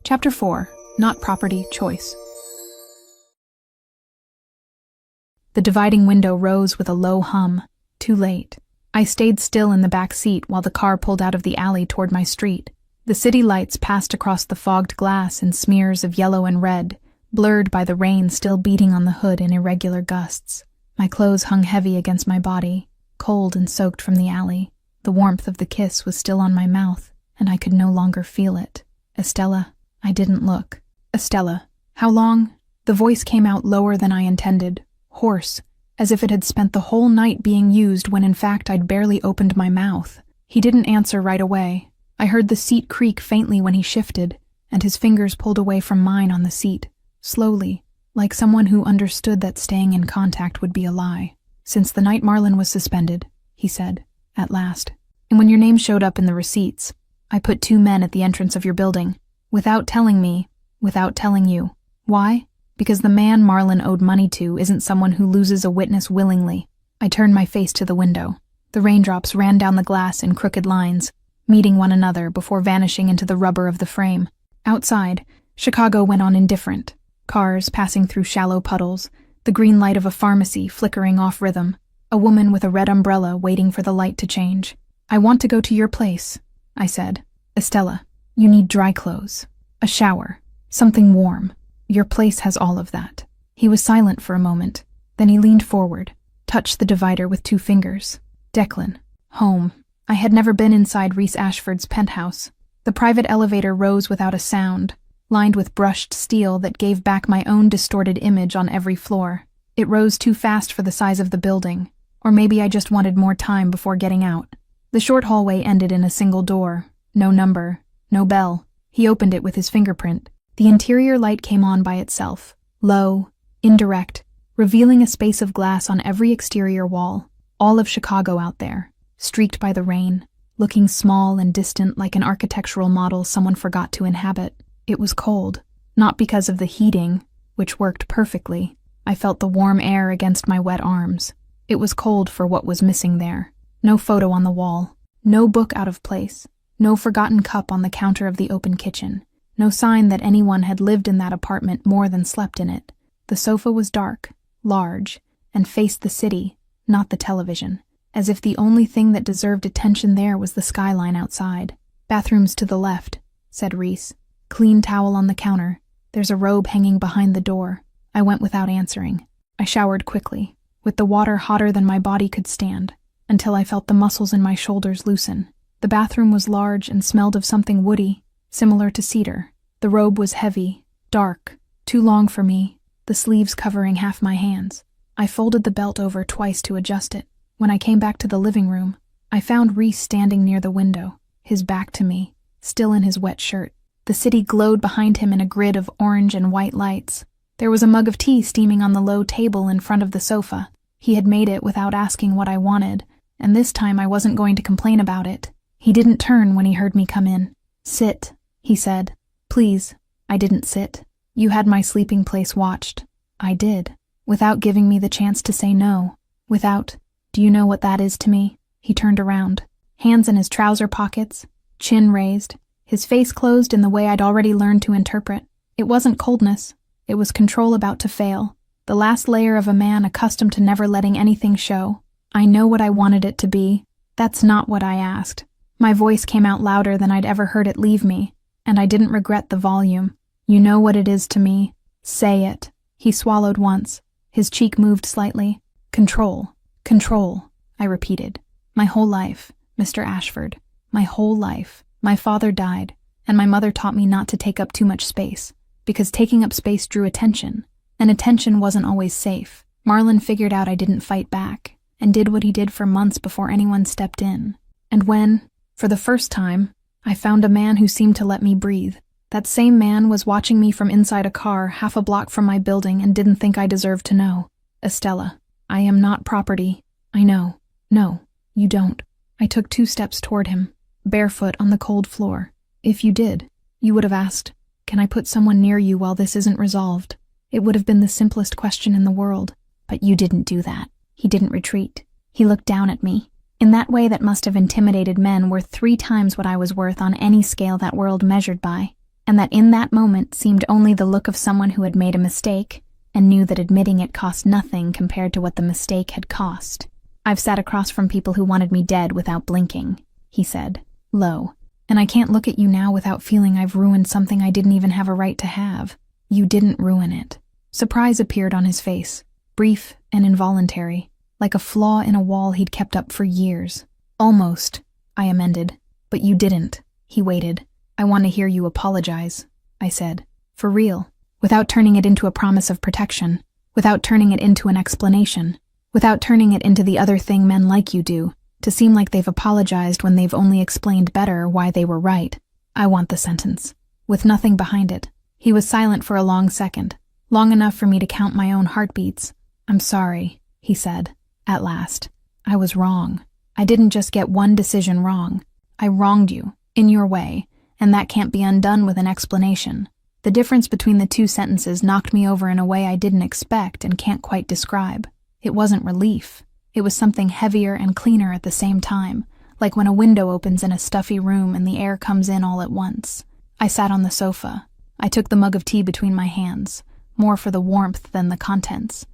S3: Chapter 4. Not Property, Choice. The dividing window rose with a low hum. Too late. I stayed still in the back seat while the car pulled out of the alley toward my street. The city lights passed across the fogged glass in smears of yellow and red, blurred by the rain still beating on the hood in irregular gusts. My clothes hung heavy against my body, cold and soaked from the alley. The warmth of the kiss was still on my mouth, and I could no longer feel it. "Estella." I didn't look. "Estella. How long?" The voice came out lower than I intended, hoarse, as if it had spent the whole night being used when in fact I'd barely opened my mouth. He didn't answer right away. I heard the seat creak faintly when he shifted, and his fingers pulled away from mine on the seat, slowly, like someone who understood that staying in contact would be a lie. "Since the night Marlon was suspended," he said, at last. "And when your name showed up in the receipts, I put 2 men at the entrance of your building, without telling me, without telling you. Why? Because the man Marlon owed money to isn't someone who loses a witness willingly." I turned my face to the window. The raindrops ran down the glass in crooked lines, meeting one another before vanishing into the rubber of the frame. Outside, Chicago went on indifferent. Cars passing through shallow puddles, the green light of a pharmacy flickering off rhythm, a woman with a red umbrella waiting for the light to change. "I want to go to your place," I said. "Estella, you need dry clothes, a shower, something warm. Your place has all of that." He was silent for a moment. Then he leaned forward, touched the divider with 2 fingers. "Declan. Home." I had never been inside Reese Ashford's penthouse. The private elevator rose without a sound, lined with brushed steel that gave back my own distorted image on every floor. It rose too fast for the size of the building, or maybe I just wanted more time before getting out. The short hallway ended in a single door. No number, no bell. He opened it with his fingerprint. The interior light came on by itself, low, indirect, revealing a space of glass on every exterior wall. All of Chicago out there, streaked by the rain, looking small and distant like an architectural model someone forgot to inhabit. It was cold, not because of the heating, which worked perfectly. I felt the warm air against my wet arms. It was cold for what was missing there. No photo on the wall, no book out of place, no forgotten cup on the counter of the open kitchen, no sign that anyone had lived in that apartment more than slept in it. The sofa was dark, large, and faced the city, not the television, as if the only thing that deserved attention there was the skyline outside. "Bathrooms to the left," said Reese. "Clean towel on the counter. There's a robe hanging behind the door." I went without answering. I showered quickly, with the water hotter than my body could stand, until I felt the muscles in my shoulders loosen. The bathroom was large and smelled of something woody, similar to cedar. The robe was heavy, dark, too long for me, the sleeves covering half my hands. I folded the belt over twice to adjust it. When I came back to the living room, I found Reese standing near the window. his back to me, still in his wet shirt. The city glowed behind him in a grid of orange and white lights. There was a mug of tea steaming on the low table in front of the sofa. He had made it without asking what I wanted, and this time I wasn't going to complain about it. He didn't turn when he heard me come in. "Sit," he said. "Please." I didn't sit. "You had my sleeping place watched." I did, without giving me the chance to say no. Without, do you know what that is to me? He turned around, hands in his trouser pockets, chin raised, his face closed in the way I'd already learned to interpret. It wasn't coldness. It was control about to fail. The last layer of a man accustomed to never letting anything show. I know what I wanted it to be. That's not what I asked. My voice came out louder than I'd ever heard it leave me, and I didn't regret the volume. "You know what it is to me. Say it." He swallowed once. His cheek moved slightly. "Control. Control," I repeated. "My whole life, Mr. Ashford. My whole life. My father died, and my mother taught me not to take up too much space, because taking up space drew attention, and attention wasn't always safe. Marlon figured out I didn't fight back, and did what he did for months before anyone stepped in. And when, for the first time, I found a man who seemed to let me breathe, that same man was watching me from inside a car half a block from my building and didn't think I deserved to know. "Estella, I am not property. I know." "No, you don't." I took 2 steps toward him, barefoot on the cold floor. "If you did, you would have asked, 'Can I put someone near you while this isn't resolved?' It would have been the simplest question in the world. But you didn't do that." He didn't retreat. He looked down at me, in that way that must have intimidated men worth 3 times what I was worth on any scale that world measured by, and that in that moment seemed only the look of someone who had made a mistake and knew that admitting it cost nothing compared to what the mistake had cost. "I've sat across from people who wanted me dead without blinking," he said, low, "and I can't look at you now without feeling I've ruined something I didn't even have a right to have." "You didn't ruin it." Surprise appeared on his face, brief and involuntary, like a flaw in a wall he'd kept up for years. "Almost," I amended. "But you didn't." He waited. "I want to hear you apologize," I said. "For real, without turning it into a promise of protection, without turning it into an explanation, without turning it into the other thing men like you do, to seem like they've apologized when they've only explained better why they were right. I want the sentence, with nothing behind it." He was silent for a long second, long enough for me to count my own heartbeats. "I'm sorry," he said, at last. "I was wrong. I didn't just get one decision wrong. I wronged you, in your way, and that can't be undone with an explanation." The difference between the 2 sentences knocked me over in a way I didn't expect and can't quite describe. It wasn't relief. It was something heavier and cleaner at the same time, like when a window opens in a stuffy room and the air comes in all at once. I sat on the sofa. I took the mug of tea between my hands, more for the warmth than the contents.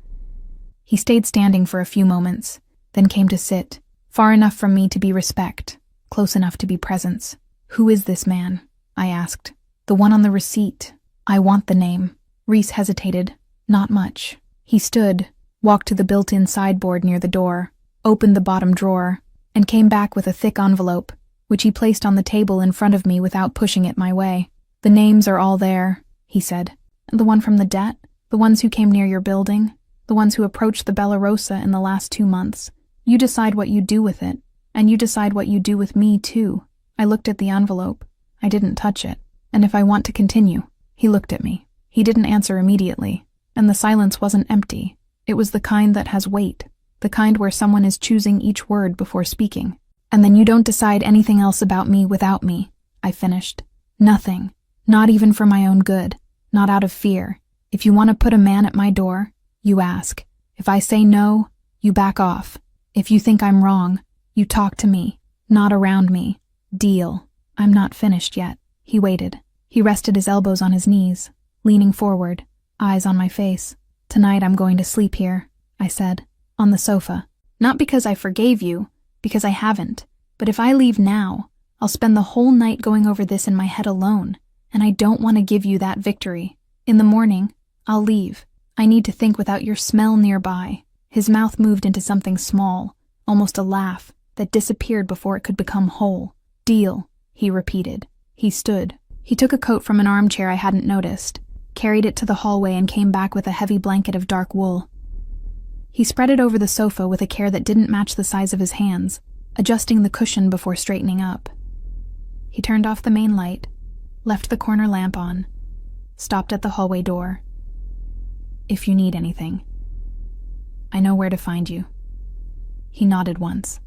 S3: He stayed standing for a few moments, then came to sit, far enough from me to be respect, close enough to be presence. "Who is this man?" I asked. "The one on the receipt. I want the name." Reese hesitated. "Not much." He stood, walked to the built-in sideboard near the door, opened the bottom drawer, and came back with a thick envelope, which he placed on the table in front of me without pushing it my way. "The names are all there," he said. "The one from the debt, the ones who came near your building, the ones who approached the Bella Rosa in the last 2 months. You decide what you do with it, and you decide what you do with me, too." I looked at the envelope. I didn't touch it. "And if I want to continue?" He looked at me. He didn't answer immediately, and the silence wasn't empty. It was the kind that has weight, the kind where someone is choosing each word before speaking. "And then you don't decide anything else about me without me," I finished. "Nothing. Not even for my own good. Not out of fear. If you want to put a man at my door, you ask. If I say no, you back off. If you think I'm wrong, you talk to me, not around me. Deal." "I'm not finished yet." He waited. He rested his elbows on his knees, leaning forward, eyes on my face. "Tonight I'm going to sleep here," I said, "on the sofa. Not because I forgave you, because I haven't. But if I leave now, I'll spend the whole night going over this in my head alone, and I don't want to give you that victory. In the morning, I'll leave. I need to think without your smell nearby." His mouth moved into something small, almost a laugh, that disappeared before it could become whole. "Deal," he repeated. He stood. He took a coat from an armchair I hadn't noticed, carried it to the hallway and came back with a heavy blanket of dark wool. He spread it over the sofa with a care that didn't match the size of his hands, adjusting the cushion before straightening up. He turned off the main light, left the corner lamp on, stopped at the hallway door. "If you need anything, I know where to find you." He nodded once.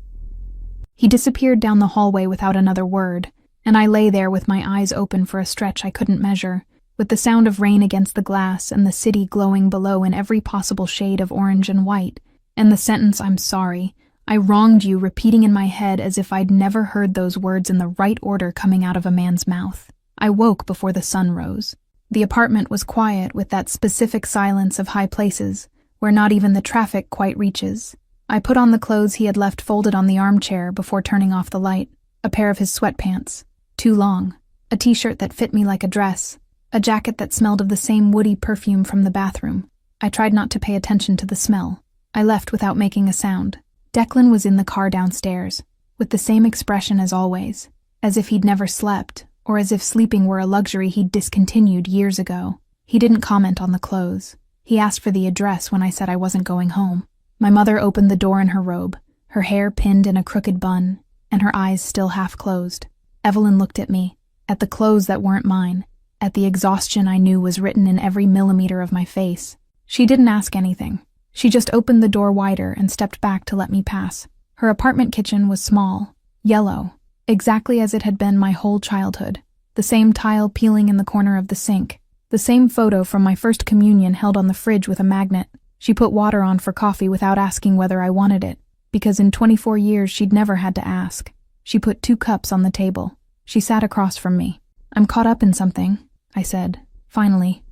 S3: He disappeared down the hallway without another word, and I lay there with my eyes open for a stretch I couldn't measure, with the sound of rain against the glass and the city glowing below in every possible shade of orange and white, and the sentence "I'm sorry, I wronged you" repeating in my head as if I'd never heard those words in the right order coming out of a man's mouth. I woke before the sun rose. The apartment was quiet with that specific silence of high places, where not even the traffic quite reaches. I put on the clothes he had left folded on the armchair before turning off the light. A pair of his sweatpants, too long, a t-shirt that fit me like a dress, a jacket that smelled of the same woody perfume from the bathroom. I tried not to pay attention to the smell. I left without making a sound. Declan was in the car downstairs, with the same expression as always, as if he'd never slept, or as if sleeping were a luxury he'd discontinued years ago. He didn't comment on the clothes. He asked for the address when I said I wasn't going home. My mother opened the door in her robe, her hair pinned in a crooked bun, and her eyes still half closed. Evelyn looked at me, at the clothes that weren't mine, at the exhaustion I knew was written in every millimeter of my face. She didn't ask anything. She just opened the door wider and stepped back to let me pass. Her apartment kitchen was small, yellow, exactly as it had been my whole childhood. The same tile peeling in the corner of the sink. The same photo from my first communion held on the fridge with a magnet. She put water on for coffee without asking whether I wanted it, because in 24 years she'd never had to ask. She put 2 cups on the table. She sat across from me. "I'm caught up in something," I said, finally.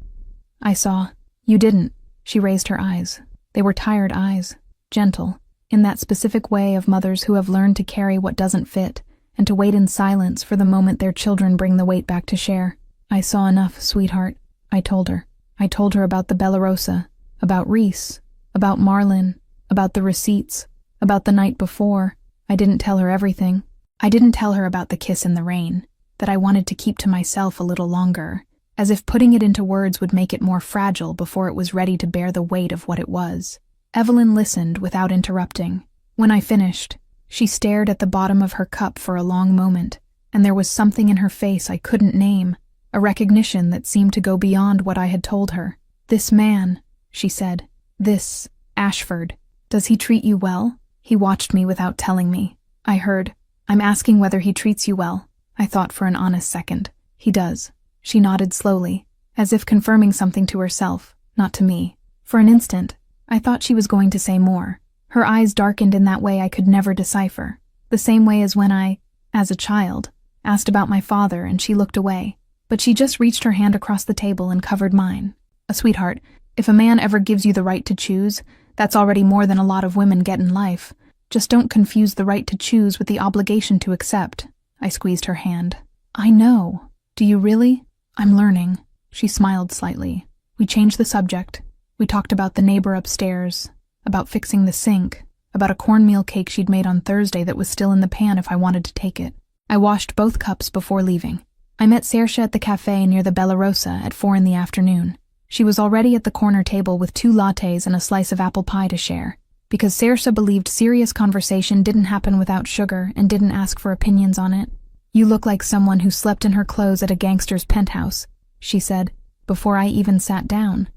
S3: "I saw." "You didn't." She raised her eyes. They were tired eyes, gentle, in that specific way of mothers who have learned to carry what doesn't fit, and to wait in silence for the moment their children bring the weight back to share. "I saw enough, sweetheart," I told her. I told her about the Bella Rosa, about Reese, about Marlon, about the receipts, about the night before. I didn't tell her everything. I didn't tell her about the kiss in the rain, that I wanted to keep to myself a little longer, as if putting it into words would make it more fragile before it was ready to bear the weight of what it was. Evelyn listened without interrupting. When I finished, she stared at the bottom of her cup for a long moment, and there was something in her face I couldn't name, a recognition that seemed to go beyond what I had told her. "This man," she said, "this Ashford, does he treat you well?" He watched me without telling me. I heard, "I'm asking whether he treats you well." I thought for an honest second. "He does." She nodded slowly, as if confirming something to herself, not to me. For an instant, I thought she was going to say more. Her eyes darkened in that way I could never decipher, the same way as when I, as a child, asked about my father and she looked away. But she just reached her hand across the table and covered mine. "Sweetheart, if a man ever gives you the right to choose, that's already more than a lot of women get in life. Just don't confuse the right to choose with the obligation to accept." I squeezed her hand. "I know. Do you really?" "I'm learning." She smiled slightly. We changed the subject. We talked about the neighbor upstairs, about fixing the sink, about a cornmeal cake she'd made on Thursday that was still in the pan if I wanted to take it. I washed both cups before leaving. I met Saoirse at the cafe near the Bella Rosa at 4 in the afternoon. She was already at the corner table with 2 lattes and a slice of apple pie to share, because Saoirse believed serious conversation didn't happen without sugar and didn't ask for opinions on it. "You look like someone who slept in her clothes at a gangster's penthouse," she said, before I even sat down.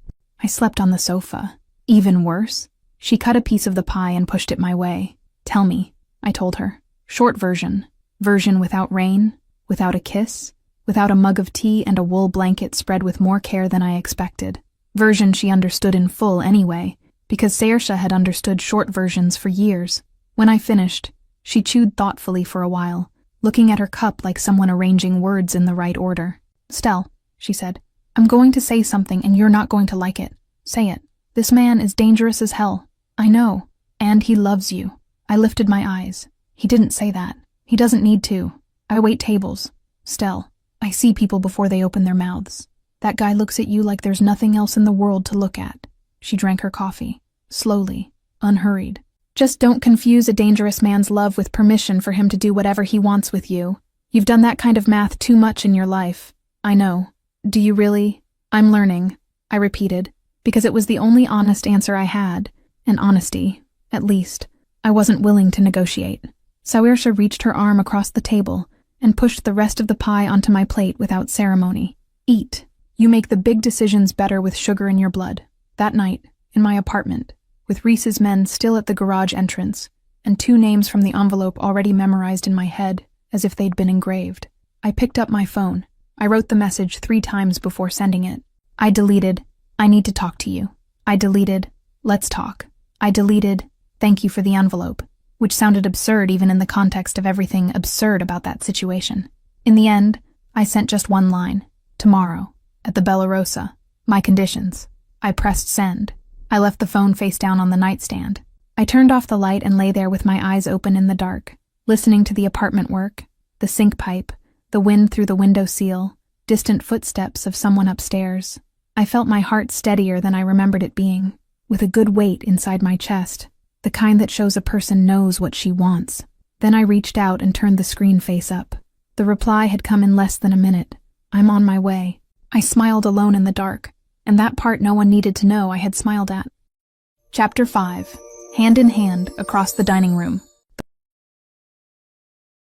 S3: "I slept on the sofa." "Even worse?" She cut a piece of the pie and pushed it my way. "Tell me," I told her. "Short version. Version without rain, without a kiss, without a mug of tea and a wool blanket spread with more care than I expected. Version she understood in full anyway, because Saoirse had understood short versions for years. When I finished, she chewed thoughtfully for a while, looking at her cup like someone arranging words in the right order. "Stell," she said, "I'm going to say something and you're not going to like it. Say it. This man is dangerous as hell. I know. And he loves you." I lifted my eyes. "He didn't say that. He doesn't need to. I wait tables. Stell, I see people before they open their mouths. That guy looks at you like there's nothing else in the world to look at." She drank her coffee, slowly, unhurried. "Just don't confuse a dangerous man's love with permission for him to do whatever he wants with you. You've done that kind of math too much in your life." "I know. Do you really?" "I'm learning," I repeated, because it was the only honest answer I had, and honesty, at least, I wasn't willing to negotiate. Saoirse reached her arm across the table and pushed the rest of the pie onto my plate without ceremony. Eat. You make the big decisions better with sugar in your blood. That night, in my apartment, with Reese's men still at the garage entrance, and 2 names from the envelope already memorized in my head as if they'd been engraved, I picked up my phone. I wrote the message 3 times before sending it. I deleted, "I need to talk to you." I deleted, "Let's talk." I deleted, "Thank you for the envelope," which sounded absurd even in the context of everything absurd about that situation. In the end, I sent just 1 line. "Tomorrow, at the Bella Rosa. My conditions." I pressed send. I left the phone face down on the nightstand. I turned off the light and lay there with my eyes open in the dark, listening to the apartment work, the sink pipe, the wind through the window sill, distant footsteps of someone upstairs. I felt my heart steadier than I remembered it being, with a good weight inside my chest, the kind that shows a person knows what she wants. Then I reached out and turned the screen face up. The reply had come in less than a minute. "I'm on my way." I smiled alone in the dark, and that part no one needed to know I had smiled at. Chapter 5. Hand in hand across the dining room.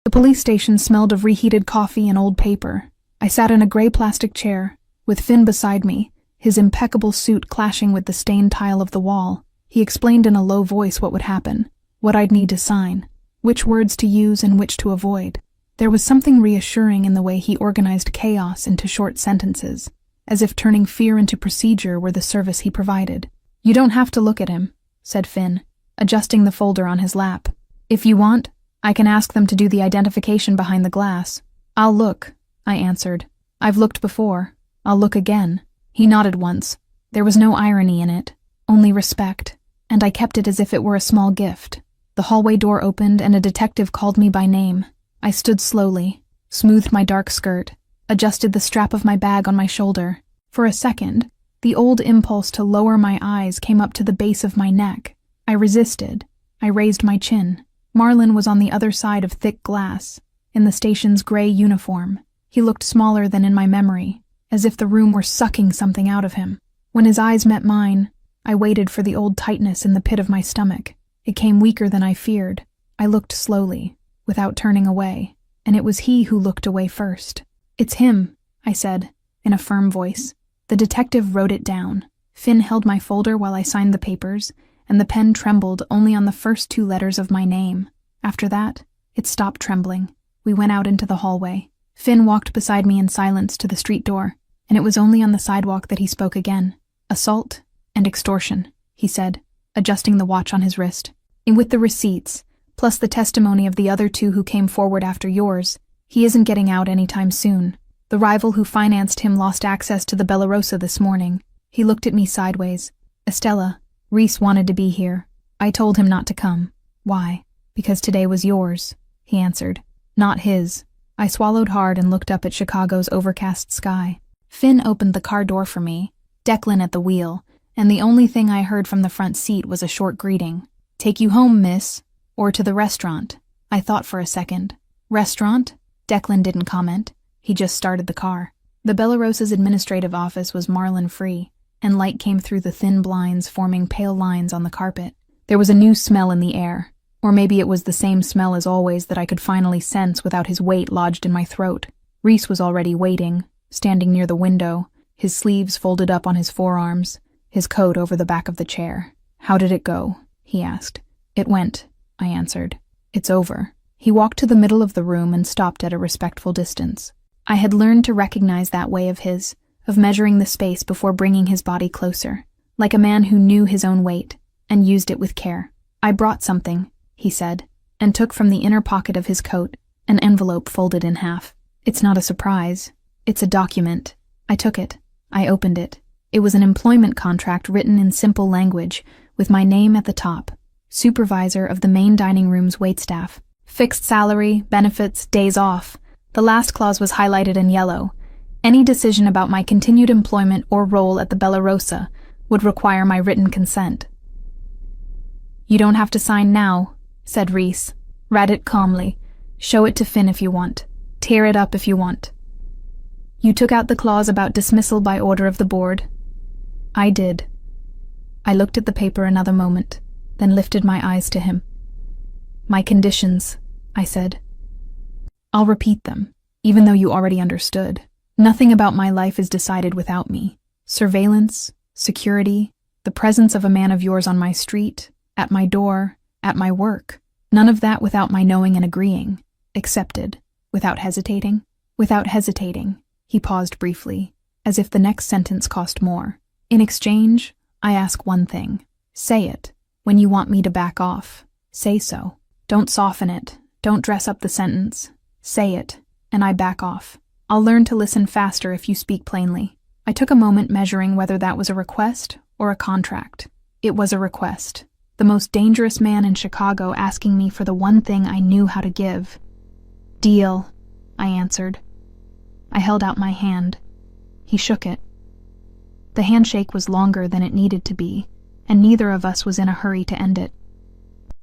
S3: The police station smelled of reheated coffee and old paper. I sat in a gray plastic chair, with Finn beside me, his impeccable suit clashing with the stained tile of the wall. He explained in a low voice what would happen, what I'd need to sign, which words to use and which to avoid. There was something reassuring in the way he organized chaos into short sentences, as if turning fear into procedure were the service he provided. "You don't have to look at him," said Finn, adjusting the folder on his lap. "If you want, I can ask them to do the identification behind the glass." "I'll look," I answered. "I've looked before. I'll look again." He nodded once. There was no irony in it, only respect, and I kept it as if it were a small gift. The hallway door opened and a detective called me by name. I stood slowly, smoothed my dark skirt, adjusted the strap of my bag on my shoulder. For a second, the old impulse to lower my eyes came up to the base of my neck. I resisted. I raised my chin. Marlin was on the other side of thick glass, in the station's gray uniform. He looked smaller than in my memory, as if the room were sucking something out of him. When his eyes met mine, I waited for the old tightness in the pit of my stomach. It came weaker than I feared. I looked slowly, without turning away, and it was he who looked away first. "It's him," I said, in a firm voice. The detective wrote it down. Finn held my folder while I signed the papers, and the pen trembled only on the first 2 letters of my name. After that, it stopped trembling. We went out into the hallway. Finn walked beside me in silence to the street door, and it was only on the sidewalk that he spoke again. "Assault and extortion," he said, adjusting the watch on his wrist. "And with the receipts, plus the testimony of the other 2 who came forward after yours, he isn't getting out anytime soon. The rival who financed him lost access to the Bella Rosa this morning." He looked at me sideways. "Estella, Reese wanted to be here. I told him not to come." "Why?" "Because today was yours," he answered. "Not his." I swallowed hard and looked up at Chicago's overcast sky. Finn opened the car door for me, Declan at the wheel, and the only thing I heard from the front seat was a short greeting. "Take you home, miss, or to the restaurant." I thought for a second. "Restaurant?" Declan didn't comment. He just started the car. The Bella Rosa's administrative office was Marlin-free, and light came through the thin blinds forming pale lines on the carpet. There was a new smell in the air, or maybe it was the same smell as always that I could finally sense without his weight lodged in my throat. Reese was already waiting, standing near the window, his sleeves folded up on his forearms, his coat over the back of the chair. "How did it go?" he asked. "It went," I answered. "It's over." He walked to the middle of the room and stopped at a respectful distance. I had learned to recognize that way of his, of measuring the space before bringing his body closer, like a man who knew his own weight, and used it with care. "I brought something," he said, and took from the inner pocket of his coat an envelope folded in half. "It's not a surprise. It's a document." I took it. I opened it. It was an employment contract written in simple language, with my name at the top. Supervisor of the main dining room's waitstaff. Fixed salary, benefits, days off. The last clause was highlighted in yellow. Any decision about my continued employment or role at the Bella Rosa would require my written consent. "You don't have to sign now," said Reese. "Read it calmly. Show it to Finn if you want. Tear it up if you want." "You took out the clause about dismissal by order of the board." "I did." I looked at the paper another moment, then lifted my eyes to him. "My conditions," I said. I'll repeat them, even though you already understood. Nothing about my life is decided without me. Surveillance, security, the presence of a man of yours on my street, at my door, at my work. None of that without my knowing and agreeing. Accepted. Without hesitating? Without hesitating. He paused briefly, as if the next sentence cost more. In exchange, I ask one thing. Say it. When you want me to back off, say so. Don't soften it. Don't dress up the sentence. Say it, and I back off. I'll learn to listen faster if you speak plainly. I took a moment measuring whether that was a request or a contract. It was a request. The most dangerous man in Chicago asking me for the one thing I knew how to give. Deal, I answered. I held out my hand. He shook it. The handshake was longer than it needed to be, and neither of us was in a hurry to end it.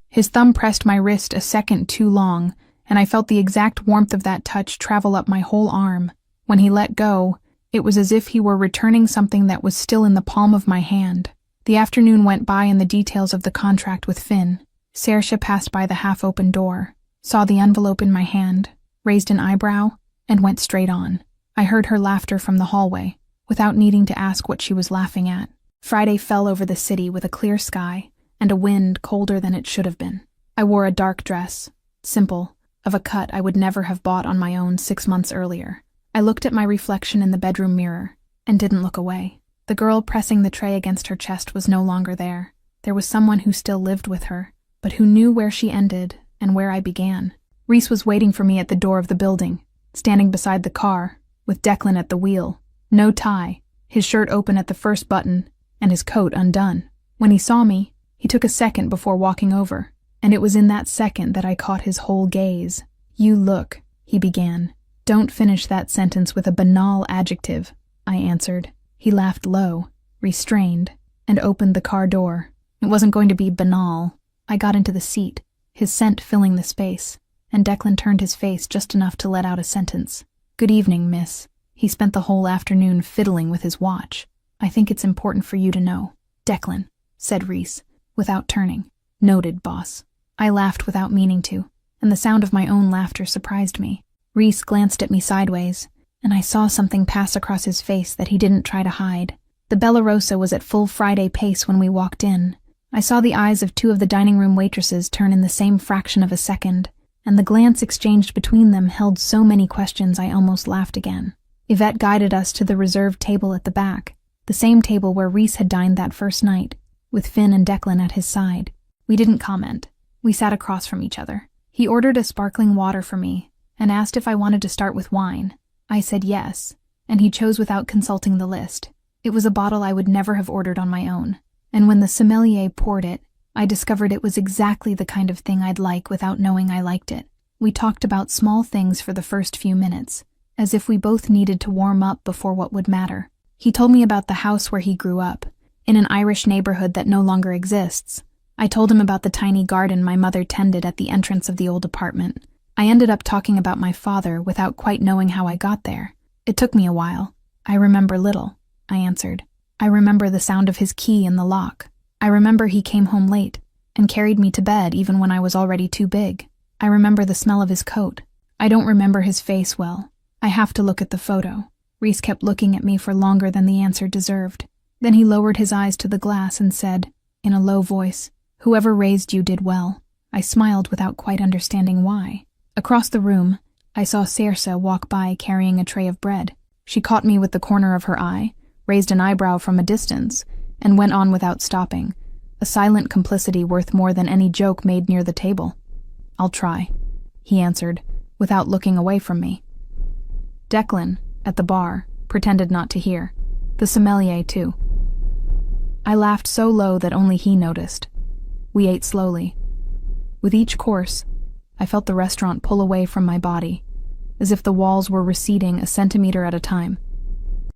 S3: His thumb pressed my wrist a second too long, and I felt the exact warmth of that touch travel up my whole arm. When he let go, it was as if he were returning something that was still in the palm of my hand. The afternoon went by in the details of the contract with Finn. Saoirse passed by the half-open door, saw the envelope in my hand, raised an eyebrow, and went straight on. I heard her laughter from the hallway, without needing to ask what she was laughing at. Friday fell over the city with a clear sky and a wind colder than it should have been. I wore a dark dress, simple, of a cut I would never have bought on my own 6 months earlier. I looked at my reflection in the bedroom mirror and didn't look away. The girl pressing the tray against her chest was no longer there. There was someone who still lived with her, but who knew where she ended and where I began. Reese was waiting for me at the door of the building, standing beside the car, with Declan at the wheel. No tie, his shirt open at the first button, and his coat undone. When he saw me, he took a second before walking over, and it was in that second that I caught his whole gaze. "You look," he began. "Don't finish that sentence with a banal adjective," I answered. He laughed low, restrained, and opened the car door. It wasn't going to be banal. I got into the seat, his scent filling the space, and Declan turned his face just enough to let out a sentence. "Good evening, miss." He spent the whole afternoon fiddling with his watch. "I think it's important for you to know." "Declan," said Reese, without turning. "Noted, boss." I laughed without meaning to, and the sound of my own laughter surprised me. Reese glanced at me sideways, and I saw something pass across his face that he didn't try to hide. The Bella Rosa was at full Friday pace when we walked in. I saw the eyes of 2 of the dining room waitresses turn in the same fraction of a second, and the glance exchanged between them held so many questions I almost laughed again. Yvette guided us to the reserved table at the back, the same table where Reese had dined that first night, with Finn and Declan at his side. We didn't comment. We sat across from each other. He ordered a sparkling water for me, and asked if I wanted to start with wine. I said yes, and he chose without consulting the list. It was a bottle I would never have ordered on my own, and when the sommelier poured it, I discovered it was exactly the kind of thing I'd like without knowing I liked it. We talked about small things for the first few minutes, as if we both needed to warm up before what would matter. He told me about the house where he grew up, in an Irish neighborhood that no longer exists. I told him about the tiny garden my mother tended at the entrance of the old apartment. I ended up talking about my father without quite knowing how I got there. It took me a while. "I remember little," I answered. "I remember the sound of his key in the lock. I remember he came home late and carried me to bed even when I was already too big. I remember the smell of his coat. I don't remember his face well. I have to look at the photo." Reese kept looking at me for longer than the answer deserved. Then he lowered his eyes to the glass and said, in a low voice, "Whoever raised you did well." I smiled without quite understanding why. Across the room, I saw Saoirse walk by carrying a tray of bread. She caught me with the corner of her eye, raised an eyebrow from a distance, and went on without stopping, a silent complicity worth more than any joke made near the table. "I'll try," he answered, without looking away from me. Declan, at the bar, pretended not to hear. The sommelier, too. I laughed so low that only he noticed. We ate slowly. With each course, I felt the restaurant pull away from my body, as if the walls were receding a centimeter at a time.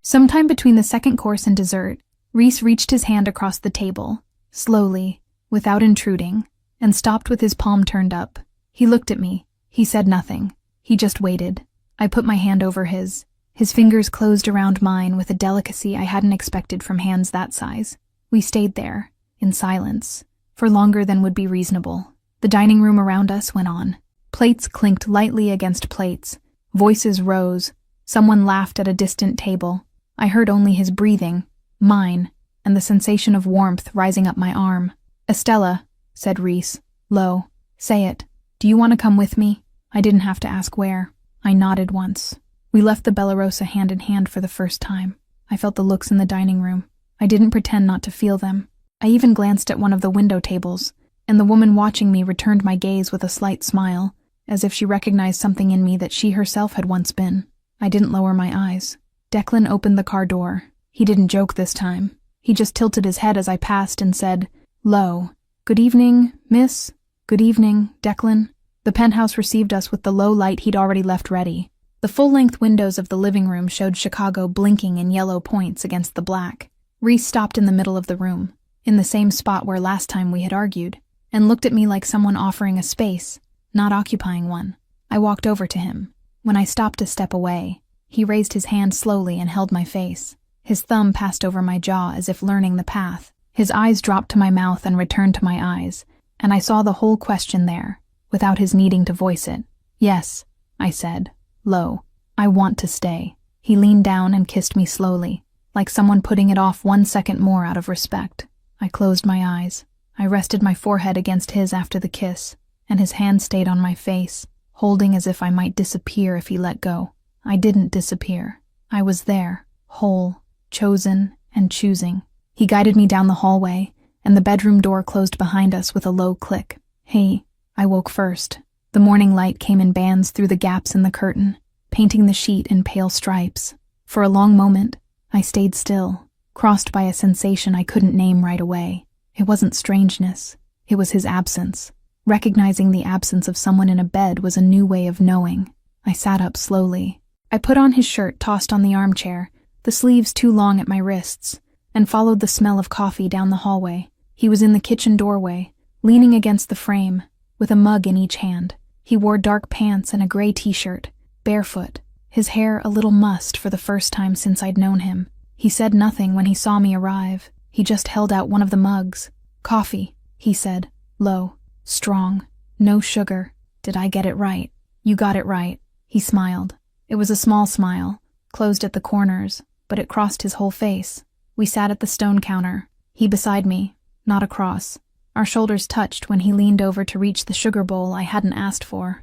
S3: Sometime between the second course and dessert, Reese reached his hand across the table, slowly, without intruding, and stopped with his palm turned up. He looked at me. He said nothing. He just waited. I put my hand over his. His fingers closed around mine with a delicacy I hadn't expected from hands that size. We stayed there, in silence, for longer than would be reasonable. The dining room around us went on. Plates clinked lightly against plates. Voices rose. Someone laughed at a distant table. I heard only his breathing, mine, and the sensation of warmth rising up my arm. "Estella," said Reese, low. "Say it. Do you want to come with me?" I didn't have to ask where. I nodded once. We left the Bella Rosa hand in hand for the first time. I felt the looks in the dining room. I didn't pretend not to feel them. I even glanced at one of the window tables, and the woman watching me returned my gaze with a slight smile, as if she recognized something in me that she herself had once been. I didn't lower my eyes. Declan opened the car door. He didn't joke this time. He just tilted his head as I passed and said, low, "Good evening, miss. Good evening, Declan." The penthouse received us with the low light he'd already left ready. The full-length windows of the living room showed Chicago blinking in yellow points against the black. Reese stopped in the middle of the room, in the same spot where last time we had argued, and looked at me like someone offering a space, not occupying one. I walked over to him. When I stopped to step away, he raised his hand slowly and held my face. His thumb passed over my jaw as if learning the path. His eyes dropped to my mouth and returned to my eyes, and I saw the whole question there, without his needing to voice it. "Yes," I said, low. "I want to stay." He leaned down and kissed me slowly, like someone putting it off 1 second more out of respect. I closed my eyes. I rested my forehead against his after the kiss, and his hand stayed on my face, holding as if I might disappear if he let go. I didn't disappear. I was there, whole, chosen, and choosing. He guided me down the hallway, and the bedroom door closed behind us with a low click. "Hey," I woke first. The morning light came in bands through the gaps in the curtain, painting the sheet in pale stripes. For a long moment, I stayed still, crossed by a sensation I couldn't name right away. It wasn't strangeness. It was his absence. Recognizing the absence of someone in a bed was a new way of knowing. I sat up slowly. I put on his shirt tossed on the armchair, the sleeves too long at my wrists, and followed the smell of coffee down the hallway. He was in the kitchen doorway, leaning against the frame, with a mug in each hand. He wore dark pants and a gray t-shirt, barefoot, his hair a little mussed for the first time since I'd known him. He said nothing when he saw me arrive. He just held out one of the mugs. "Coffee," he said, low, strong, no sugar. Did I get it right? "You got it right." He smiled. It was a small smile, closed at the corners, but it crossed his whole face. We sat at the stone counter, he beside me, not across. Our shoulders touched when he leaned over to reach the sugar bowl I hadn't asked for.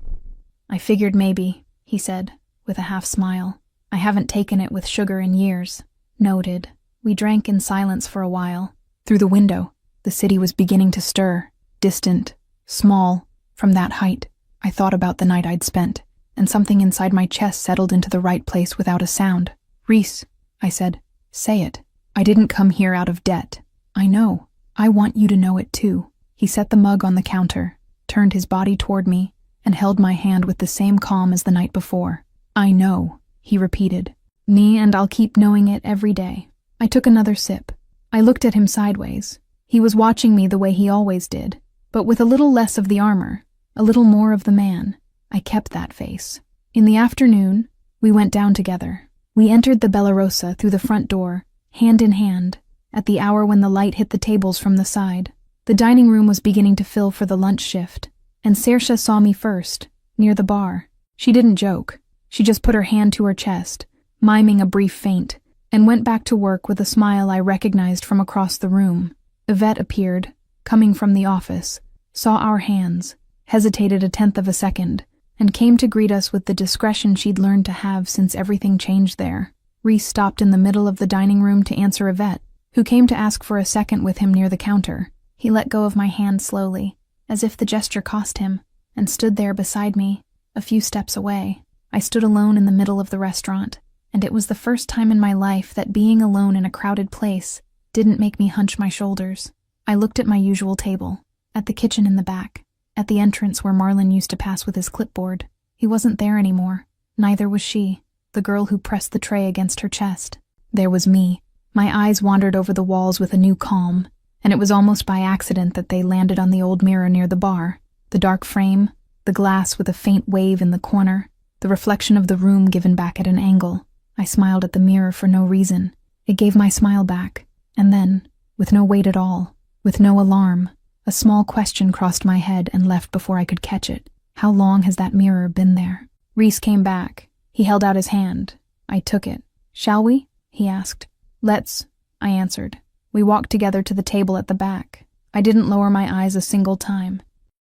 S3: "I figured maybe," he said, with a half smile. "I haven't taken it with sugar in years." Noted. We drank in silence for a while. Through the window, the city was beginning to stir, distant, small. From that height, I thought about the night I'd spent, and something inside my chest settled into the right place without a sound. "Reese," I said, "say it. I didn't come here out of debt. I know. I want you to know it too." He set the mug on the counter, turned his body toward me, and held my hand with the same calm as the night before. "I know," he repeated. "Me, and I'll keep knowing it every day." I took another sip. I looked at him sideways. He was watching me the way he always did, but with a little less of the armor, a little more of the man. I kept that face. In the afternoon, we went down together. We entered the Bella Rosa through the front door, hand in hand, at the hour when the light hit the tables from the side. The dining room was beginning to fill for the lunch shift, and Saoirse saw me first, near the bar. She didn't joke. She just put her hand to her chest, miming a brief faint, and went back to work with a smile I recognized from across the room. Yvette appeared, coming from the office, saw our hands, hesitated a tenth of a second, and came to greet us with the discretion she'd learned to have since everything changed there. Reese stopped in the middle of the dining room to answer Yvette, who came to ask for a second with him near the counter. He let go of my hand slowly, as if the gesture cost him, and stood there beside me, a few steps away. I stood alone in the middle of the restaurant, and it was the first time in my life that being alone in a crowded place didn't make me hunch my shoulders. I looked at my usual table, at the kitchen in the back, at the entrance where Marlon used to pass with his clipboard. He wasn't there anymore. Neither was she, the girl who pressed the tray against her chest. There was me. My eyes wandered over the walls with a new calm, and it was almost by accident that they landed on the old mirror near the bar. The dark frame, the glass with a faint wave in the corner, the reflection of the room given back at an angle. I smiled at the mirror for no reason. It gave my smile back, and then, with no weight at all, with no alarm, a small question crossed my head and left before I could catch it. How long has that mirror been there? Reese came back. He held out his hand. I took it. Shall we? He asked. Let's, I answered. We walked together to the table at the back. I didn't lower my eyes a single time.